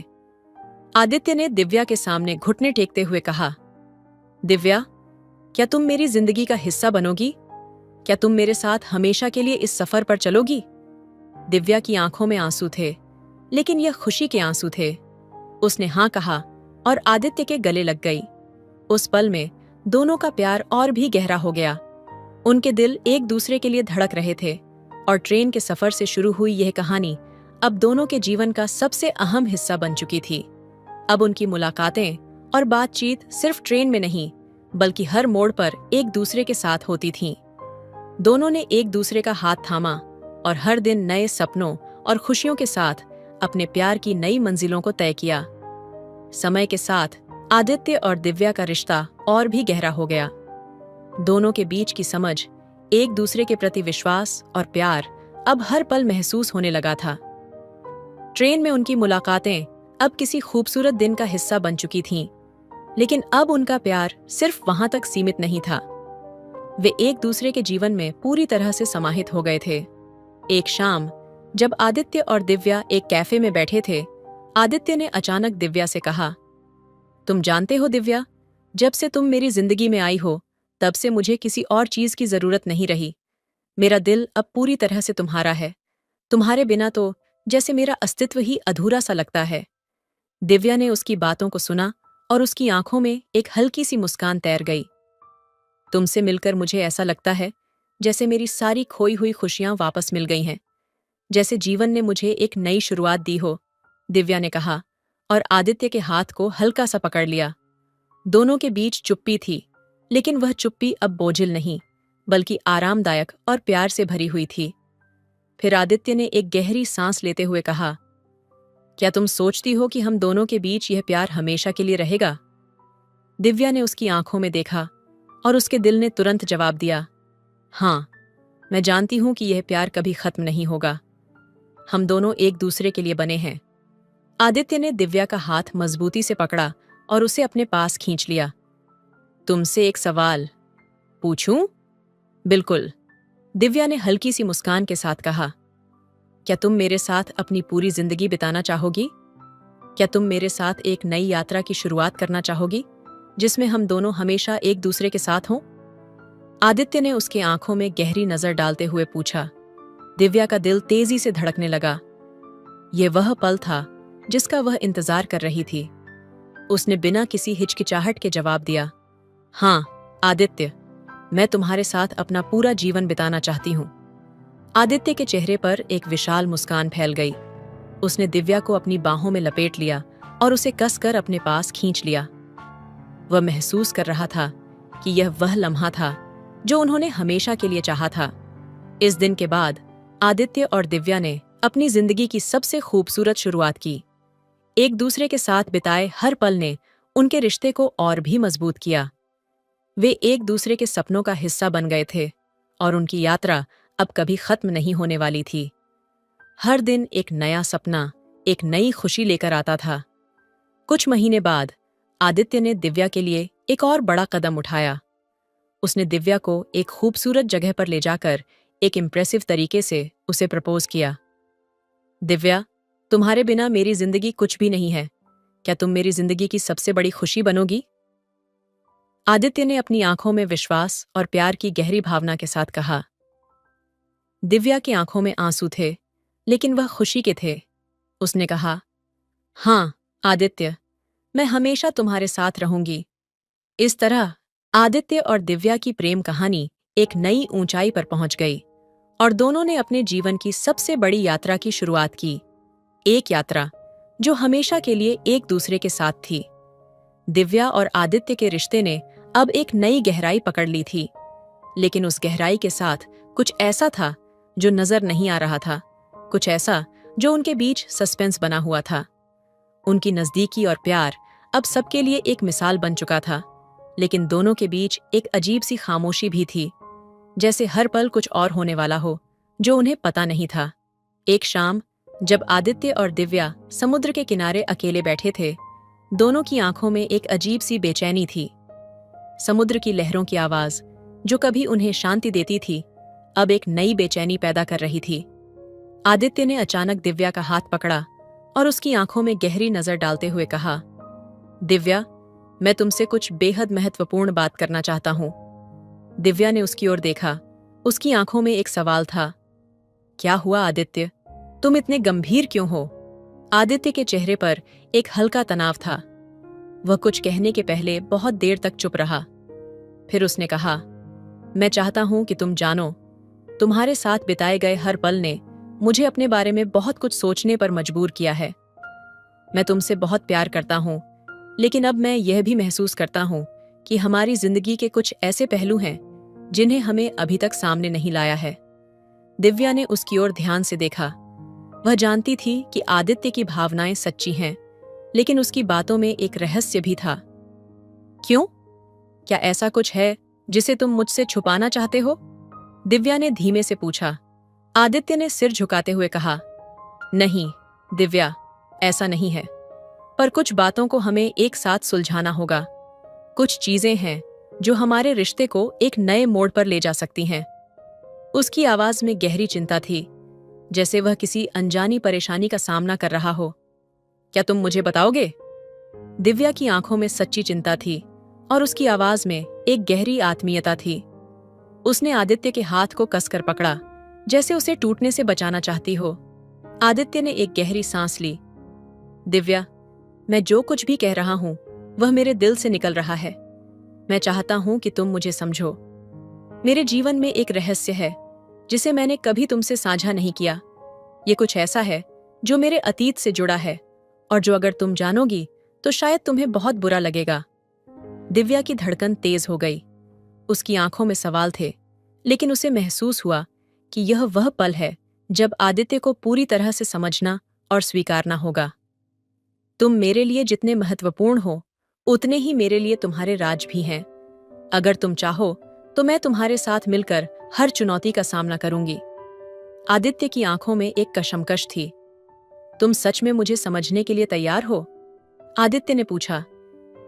आदित्य ने दिव्या के सामने घुटने टेकते हुए कहा, दिव्या, क्या तुम मेरी जिंदगी का हिस्सा बनोगी? क्या तुम मेरे साथ हमेशा के लिए इस सफर पर चलोगी? दिव्या की आंखों में आंसू थे, लेकिन यह खुशी के आंसू थे। उसने हाँ कहा और आदित्य के गले लग गई। उस पल में दोनों का प्यार और भी गहरा हो गया। उनके दिल एक दूसरे के लिए धड़क रहे थे और ट्रेन के सफर से शुरू हुई यह कहानी अब दोनों के जीवन का सबसे अहम हिस्सा बन चुकी थी। अब उनकी मुलाकातें और बातचीत सिर्फ ट्रेन में नहीं, बल्कि हर मोड़ पर एक दूसरे के साथ होती थीं। दोनों ने एक दूसरे का हाथ थामा और हर दिन नए सपनों और खुशियों के साथ अपने प्यार की नई मंजिलों को तय किया। समय के साथ आदित्य और दिव्या का रिश्ता और भी गहरा हो गया। दोनों के बीच की समझ, एक दूसरे के प्रति विश्वास और प्यार अब हर पल महसूस होने लगा था। ट्रेन में उनकी मुलाकातें अब किसी खूबसूरत दिन का हिस्सा बन चुकी थीं, लेकिन अब उनका प्यार सिर्फ वहां तक सीमित नहीं था। वे एक दूसरे के जीवन में पूरी तरह से समाहित हो गए थे। एक शाम जब आदित्य और दिव्या एक कैफे में बैठे थे, आदित्य ने अचानक दिव्या से कहा, तुम जानते हो दिव्या, जब से तुम मेरी जिंदगी में आई हो, तब से मुझे किसी और चीज की जरूरत नहीं रही। मेरा दिल अब पूरी तरह से तुम्हारा है। तुम्हारे बिना तो जैसे मेरा अस्तित्व ही अधूरा सा लगता है। दिव्या ने उसकी बातों को सुना और उसकी आंखों में एक हल्की सी मुस्कान तैर गई। तुमसे मिलकर मुझे ऐसा लगता है जैसे मेरी सारी खोई हुई खुशियां वापस मिल गई हैं, जैसे जीवन ने मुझे एक नई शुरुआत दी हो, दिव्या ने कहा और आदित्य के हाथ को हल्का सा पकड़ लिया। दोनों के बीच चुप्पी थी, लेकिन वह चुप्पी अब बोझिल नहीं, बल्कि आरामदायक और प्यार से भरी हुई थी। फिर आदित्य ने एक गहरी सांस लेते हुए कहा, क्या तुम सोचती हो कि हम दोनों के बीच यह प्यार हमेशा के लिए रहेगा? दिव्या ने उसकी आंखों में देखा और उसके दिल ने तुरंत जवाब दिया, हाँ, मैं जानती हूं कि यह प्यार कभी खत्म नहीं होगा। हम दोनों एक दूसरे के लिए बने हैं। आदित्य ने दिव्या का हाथ मजबूती से पकड़ा और उसे अपने पास खींच लिया। तुमसे एक सवाल पूछूं? बिल्कुल, दिव्या ने हल्की सी मुस्कान के साथ कहा। क्या तुम मेरे साथ अपनी पूरी जिंदगी बिताना चाहोगी? क्या तुम मेरे साथ एक नई यात्रा की शुरुआत करना चाहोगी, जिसमें हम दोनों हमेशा एक दूसरे के साथ हों? आदित्य ने उसकी आंखों में गहरी नजर डालते हुए पूछा। दिव्या का दिल तेजी से धड़कने लगा। यह वह पल था जिसका वह इंतजार कर रही थी। उसने बिना किसी हिचकिचाहट के जवाब दिया, हाँ आदित्य, मैं तुम्हारे साथ अपना पूरा जीवन बिताना चाहती हूं। आदित्य के चेहरे पर एक विशाल मुस्कान फैल गई। उसने दिव्या को अपनी बाहों में लपेट लिया और उसे कसकर अपने पास खींच लिया। वह महसूस कर रहा था कि यह वह लम्हा था जो उन्होंने हमेशा के लिए चाहा था। इस दिन के बाद आदित्य और दिव्या ने अपनी जिंदगी की सबसे खूबसूरत शुरुआत की। एक दूसरे के साथ बिताए हर पल ने उनके रिश्ते को और भी मजबूत किया। वे एक दूसरे के सपनों का हिस्सा बन गए थे और उनकी यात्रा अब कभी खत्म नहीं होने वाली थी। हर दिन एक नया सपना, एक नई खुशी लेकर आता था। कुछ महीने बाद आदित्य ने दिव्या के लिए एक और बड़ा कदम उठाया। उसने दिव्या को एक खूबसूरत जगह पर ले जाकर एक इम्प्रेसिव तरीके से उसे प्रपोज किया। दिव्या, तुम्हारे बिना मेरी जिंदगी कुछ भी नहीं है। क्या तुम मेरी जिंदगी की सबसे बड़ी खुशी बनोगी? आदित्य ने अपनी आंखों में विश्वास और प्यार की गहरी भावना के साथ कहा। दिव्या की आंखों में आंसू थे, लेकिन वह खुशी के थे। उसने कहा, हाँ आदित्य, मैं हमेशा तुम्हारे साथ रहूंगी। इस तरह आदित्य और दिव्या की प्रेम कहानी एक नई ऊंचाई पर पहुंच गई और दोनों ने अपने जीवन की सबसे बड़ी यात्रा की शुरुआत की। एक यात्रा जो हमेशा के लिए एक दूसरे के साथ थी। दिव्या और आदित्य के रिश्ते ने अब एक नई गहराई पकड़ ली थी, लेकिन उस गहराई के साथ कुछ ऐसा था जो नजर नहीं आ रहा था, कुछ ऐसा जो उनके बीच सस्पेंस बना हुआ था। उनकी नजदीकी और प्यार अब सबके लिए एक मिसाल बन चुका था, लेकिन दोनों के बीच एक अजीब सी खामोशी भी थी, जैसे हर पल कुछ और होने वाला हो जो उन्हें पता नहीं था। एक शाम जब आदित्य और दिव्या समुद्र के किनारे अकेले बैठे थे, दोनों की आंखों में एक अजीब सी बेचैनी थी। समुद्र की लहरों की आवाज, जो कभी उन्हें शांति देती थी, अब एक नई बेचैनी पैदा कर रही थी। आदित्य ने अचानक दिव्या का हाथ पकड़ा और उसकी आंखों में गहरी नजर डालते हुए कहा, दिव्या, मैं तुमसे कुछ बेहद महत्वपूर्ण बात करना चाहता हूं। दिव्या ने उसकी ओर देखा। उसकी आंखों में एक सवाल था। क्या हुआ आदित्य? तुम इतने गंभीर क्यों हो? आदित्य के चेहरे पर एक हल्का तनाव था। वह कुछ कहने के पहले बहुत देर तक चुप रहा। फिर उसने कहा, मैं चाहता हूं कि तुम जानो, तुम्हारे साथ बिताए गए हर पल ने मुझे अपने बारे में बहुत कुछ सोचने पर मजबूर किया है। मैं तुमसे बहुत प्यार करता हूं, लेकिन अब मैं यह भी महसूस करता हूं कि हमारी जिंदगी के कुछ ऐसे पहलू हैं जिन्हें हमें अभी तक सामने नहीं लाया है। दिव्या ने उसकी ओर ध्यान से देखा। वह जानती थी कि आदित्य की भावनाएं सच्ची हैं, लेकिन उसकी बातों में एक रहस्य भी था। क्यों? क्या ऐसा कुछ है जिसे तुम मुझसे छुपाना चाहते हो? दिव्या ने धीमे से पूछा। आदित्य ने सिर झुकाते हुए कहा, नहीं दिव्या, ऐसा नहीं है, पर कुछ बातों को हमें एक साथ सुलझाना होगा। कुछ चीजें हैं जो हमारे रिश्ते को एक नए मोड़ पर ले जा सकती हैं। उसकी आवाज में गहरी चिंता थी, जैसे वह किसी अनजानी परेशानी का सामना कर रहा हो। क्या तुम मुझे बताओगे? दिव्या की आंखों में सच्ची चिंता थी और उसकी आवाज में एक गहरी आत्मीयता थी। उसने आदित्य के हाथ को कसकर पकड़ा, जैसे उसे टूटने से बचाना चाहती हो। आदित्य ने एक गहरी सांस ली। दिव्या, मैं जो कुछ भी कह रहा हूं वह मेरे दिल से निकल रहा है। मैं चाहता हूं कि तुम मुझे समझो। मेरे जीवन में एक रहस्य है जिसे मैंने कभी तुमसे साझा नहीं किया। ये कुछ ऐसा है जो मेरे अतीत से जुड़ा है और जो अगर तुम जानोगी तो शायद तुम्हें बहुत बुरा लगेगा। दिव्या की धड़कन तेज हो गई। उसकी आंखों में सवाल थे, लेकिन उसे महसूस हुआ कि यह वह पल है जब आदित्य को पूरी तरह से समझना और स्वीकारना होगा। तुम मेरे लिए जितने महत्वपूर्ण हो, उतने ही मेरे लिए तुम्हारे राज भी हैं। अगर तुम चाहो तो मैं तुम्हारे साथ मिलकर हर चुनौती का सामना करूंगी। आदित्य की आंखों में एक कशमकश थी। तुम सच में मुझे समझने के लिए तैयार हो? आदित्य ने पूछा,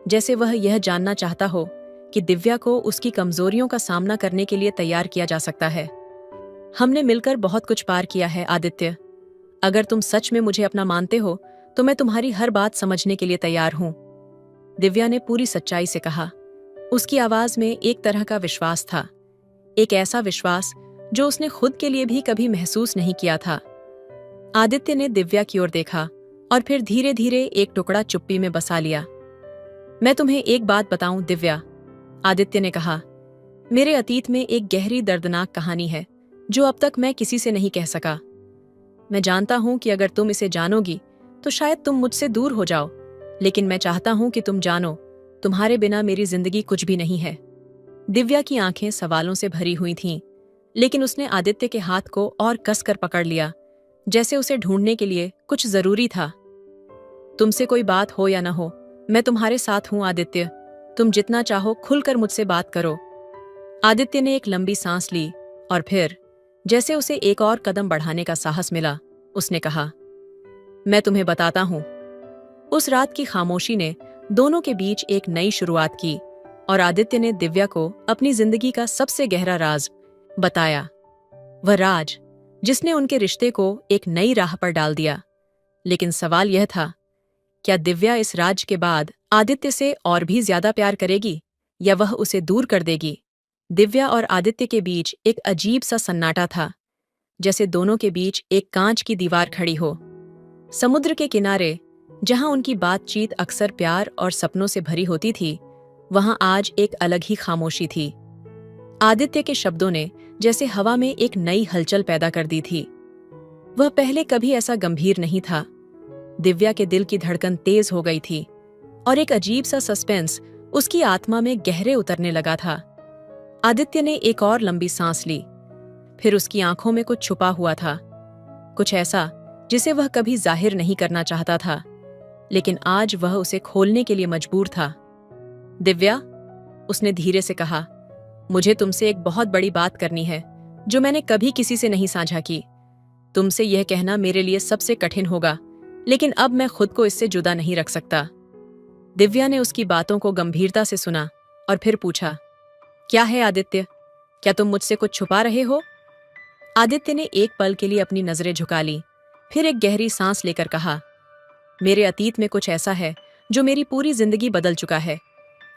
जैसे वह यह जानना चाहता हो कि दिव्या को उसकी कमजोरियों का सामना करने के लिए तैयार किया जा सकता है। हमने मिलकर बहुत कुछ पार किया है आदित्य। अगर तुम सच में मुझे अपना मानते हो तो मैं तुम्हारी हर बात समझने के लिए तैयार हूं। दिव्या ने पूरी सच्चाई से कहा। उसकी आवाज में एक तरह का विश्वास था, एक ऐसा विश्वास जो उसने खुद के लिए भी कभी महसूस नहीं किया था। आदित्य ने दिव्या की ओर देखा और फिर धीरे धीरे एक टुकड़ा चुप्पी में बसा लिया। मैं तुम्हें एक बात बताऊं दिव्या, आदित्य ने कहा, मेरे अतीत में एक गहरी दर्दनाक कहानी है जो अब तक मैं किसी से नहीं कह सका। मैं जानता हूं कि अगर तुम इसे जानोगी तो शायद तुम मुझसे दूर हो जाओ, लेकिन मैं चाहता हूं कि तुम जानो, तुम्हारे बिना मेरी जिंदगी कुछ भी नहीं है। दिव्या की आंखें सवालों से भरी हुई थीं, लेकिन उसने आदित्य के हाथ को और कसकर पकड़ लिया, जैसे उसे ढूंढने के लिए कुछ जरूरी था। तुमसे कोई बात हो या न हो, मैं तुम्हारे साथ हूं आदित्य। तुम जितना चाहो खुलकर मुझसे बात करो। आदित्य ने एक लंबी सांस ली और फिर, जैसे उसे एक और कदम बढ़ाने का साहस मिला, उसने कहा, मैं तुम्हें बताता हूं। उस रात की खामोशी ने दोनों के बीच एक नई शुरुआत की और आदित्य ने दिव्या को अपनी जिंदगी का सबसे गहरा राज बताया। वह राज जिसने उनके रिश्ते को एक नई राह पर डाल दिया। लेकिन सवाल यह था, क्या दिव्या इस राज के बाद आदित्य से और भी ज्यादा प्यार करेगी या वह उसे दूर कर देगी? दिव्या और आदित्य के बीच एक अजीब सा सन्नाटा था, जैसे दोनों के बीच एक कांच की दीवार खड़ी हो। समुद्र के किनारे, जहां उनकी बातचीत अक्सर प्यार और सपनों से भरी होती थी, वहां आज एक अलग ही खामोशी थी। आदित्य के शब्दों ने जैसे हवा में एक नई हलचल पैदा कर दी थी। वह पहले कभी ऐसा गंभीर नहीं था। दिव्या के दिल की धड़कन तेज हो गई थी और एक अजीब सा सस्पेंस उसकी आत्मा में गहरे उतरने लगा था। आदित्य ने एक और लंबी सांस ली। फिर उसकी आंखों में कुछ छुपा हुआ था, कुछ ऐसा जिसे वह कभी जाहिर नहीं करना चाहता था, लेकिन आज वह उसे खोलने के लिए मजबूर था। दिव्या, उसने धीरे से कहा, मुझे तुमसे एक बहुत बड़ी बात करनी है जो मैंने कभी किसी से नहीं साझा की। तुमसे यह कहना मेरे लिए सबसे कठिन होगा, लेकिन अब मैं खुद को इससे जुदा नहीं रख सकता। दिव्या ने उसकी बातों को गंभीरता से सुना और फिर पूछा, क्या है आदित्य? क्या तुम मुझसे कुछ छुपा रहे हो? आदित्य ने एक पल के लिए अपनी नजरें झुका ली, फिर एक गहरी सांस लेकर कहा, मेरे अतीत में कुछ ऐसा है जो मेरी पूरी जिंदगी बदल चुका है,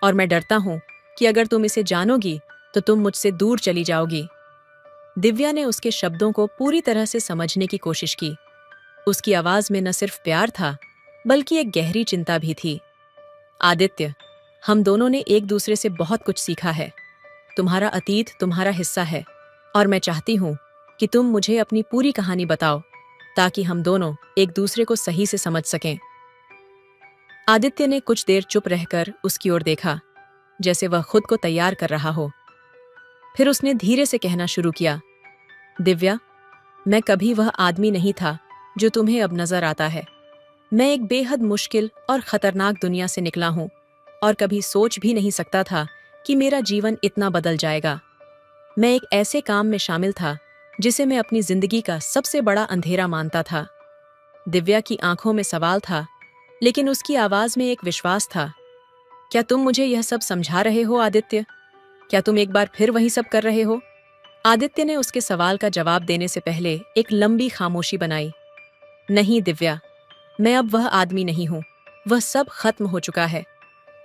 और मैं डरता हूं कि अगर तुम इसे जानोगी तो तुम मुझसे दूर चली जाओगी। दिव्या ने उसके शब्दों को पूरी तरह से समझने की कोशिश की। उसकी आवाज में न सिर्फ प्यार था, बल्कि एक गहरी चिंता भी थी। आदित्य, हम दोनों ने एक दूसरे से बहुत कुछ सीखा है। तुम्हारा अतीत तुम्हारा हिस्सा है, और मैं चाहती हूं कि तुम मुझे अपनी पूरी कहानी बताओ, ताकि हम दोनों एक दूसरे को सही से समझ सकें। आदित्य ने कुछ देर चुप रहकर उसकी ओर देखा, जैसे वह खुद को तैयार कर रहा हो। फिर उसने धीरे से कहना शुरू किया, दिव्या, मैं कभी वह आदमी नहीं था जो तुम्हें अब नजर आता है। मैं एक बेहद मुश्किल और खतरनाक दुनिया से निकला हूं, और कभी सोच भी नहीं सकता था कि मेरा जीवन इतना बदल जाएगा। मैं एक ऐसे काम में शामिल था जिसे मैं अपनी जिंदगी का सबसे बड़ा अंधेरा मानता था। दिव्या की आंखों में सवाल था, लेकिन उसकी आवाज में एक विश्वास था। क्या तुम मुझे यह सब समझा रहे हो आदित्य? क्या तुम एक बार फिर वही सब कर रहे हो? आदित्य ने उसके सवाल का जवाब देने से पहले एक लंबी खामोशी बनाई। नहीं दिव्या, मैं अब वह आदमी नहीं हूं। वह सब खत्म हो चुका है।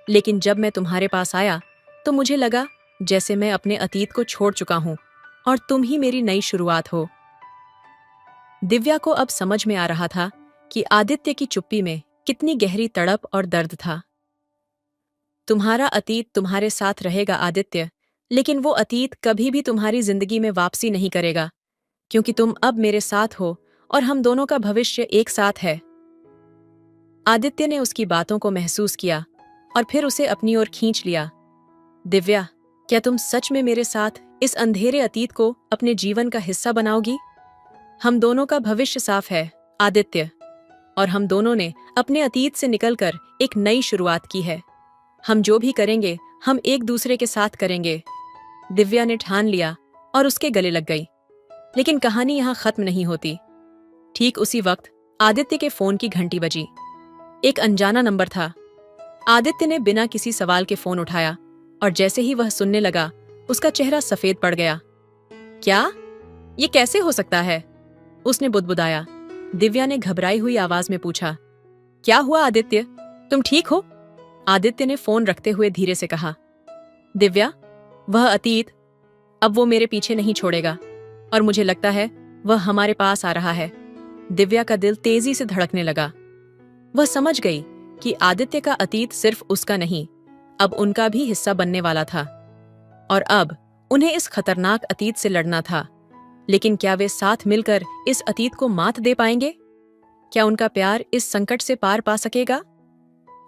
लेकिन जब मैं तुम्हारे पास आया तो मुझे लगा जैसे मैं अपने अतीत को छोड़ चुका हूं, और तुम ही मेरी नई शुरुआत हो। दिव्या को अब समझ में आ रहा था कि आदित्य की चुप्पी में कितनी गहरी तड़प और दर्द था। तुम्हारा अतीत तुम्हारे साथ रहेगा आदित्य, लेकिन वो अतीत कभी भी तुम्हारी जिंदगी में वापसी नहीं करेगा, क्योंकि तुम अब मेरे साथ हो और हम दोनों का भविष्य एक साथ है। आदित्य ने उसकी बातों को महसूस किया और फिर उसे अपनी ओर खींच लिया। दिव्या, क्या तुम सच में मेरे साथ इस अंधेरे अतीत को अपने जीवन का हिस्सा बनाओगी? हम दोनों का भविष्य साफ है आदित्य, और हम दोनों ने अपने अतीत से निकलकर एक नई शुरुआत की है। हम जो भी करेंगे हम एक दूसरे के साथ करेंगे। दिव्या ने ठान लिया और उसके गले लग गई। लेकिन कहानी यहां खत्म नहीं होती। ठीक उसी वक्त आदित्य के फोन की घंटी बजी। एक अनजाना नंबर था। आदित्य ने बिना किसी सवाल के फोन उठाया, और जैसे ही वह सुनने लगा उसका चेहरा सफेद पड़ गया। क्या? ये कैसे हो सकता है? उसने बुदबुदाया। दिव्या ने घबराई हुई आवाज में पूछा, क्या हुआ आदित्य? तुम ठीक हो? आदित्य ने फोन रखते हुए धीरे से कहा, दिव्या, वह अतीत अब वो मेरे पीछे नहीं छोड़ेगा, और मुझे लगता है वह हमारे पास आ रहा है। दिव्या का दिल तेजी से धड़कने लगा। वह समझ गई कि आदित्य का अतीत सिर्फ उसका नहीं, अब उनका भी हिस्सा बनने वाला था, और अब उन्हें इस खतरनाक अतीत से लड़ना था। लेकिन क्या वे साथ मिलकर इस अतीत को मात दे पाएंगे? क्या उनका प्यार इस संकट से पार पा सकेगा?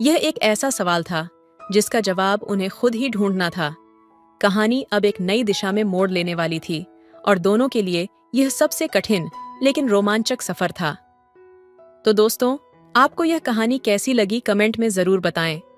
यह एक ऐसा सवाल था जिसका जवाब उन्हें खुद ही ढूंढना था। कहानी अब एक नई दिशा में मोड़ लेने वाली थी, और दोनों के लिए यह सबसे कठिन लेकिन रोमांचक सफर था। तो दोस्तों, आपको यह कहानी कैसी लगी कमेंट में जरूर बताएं।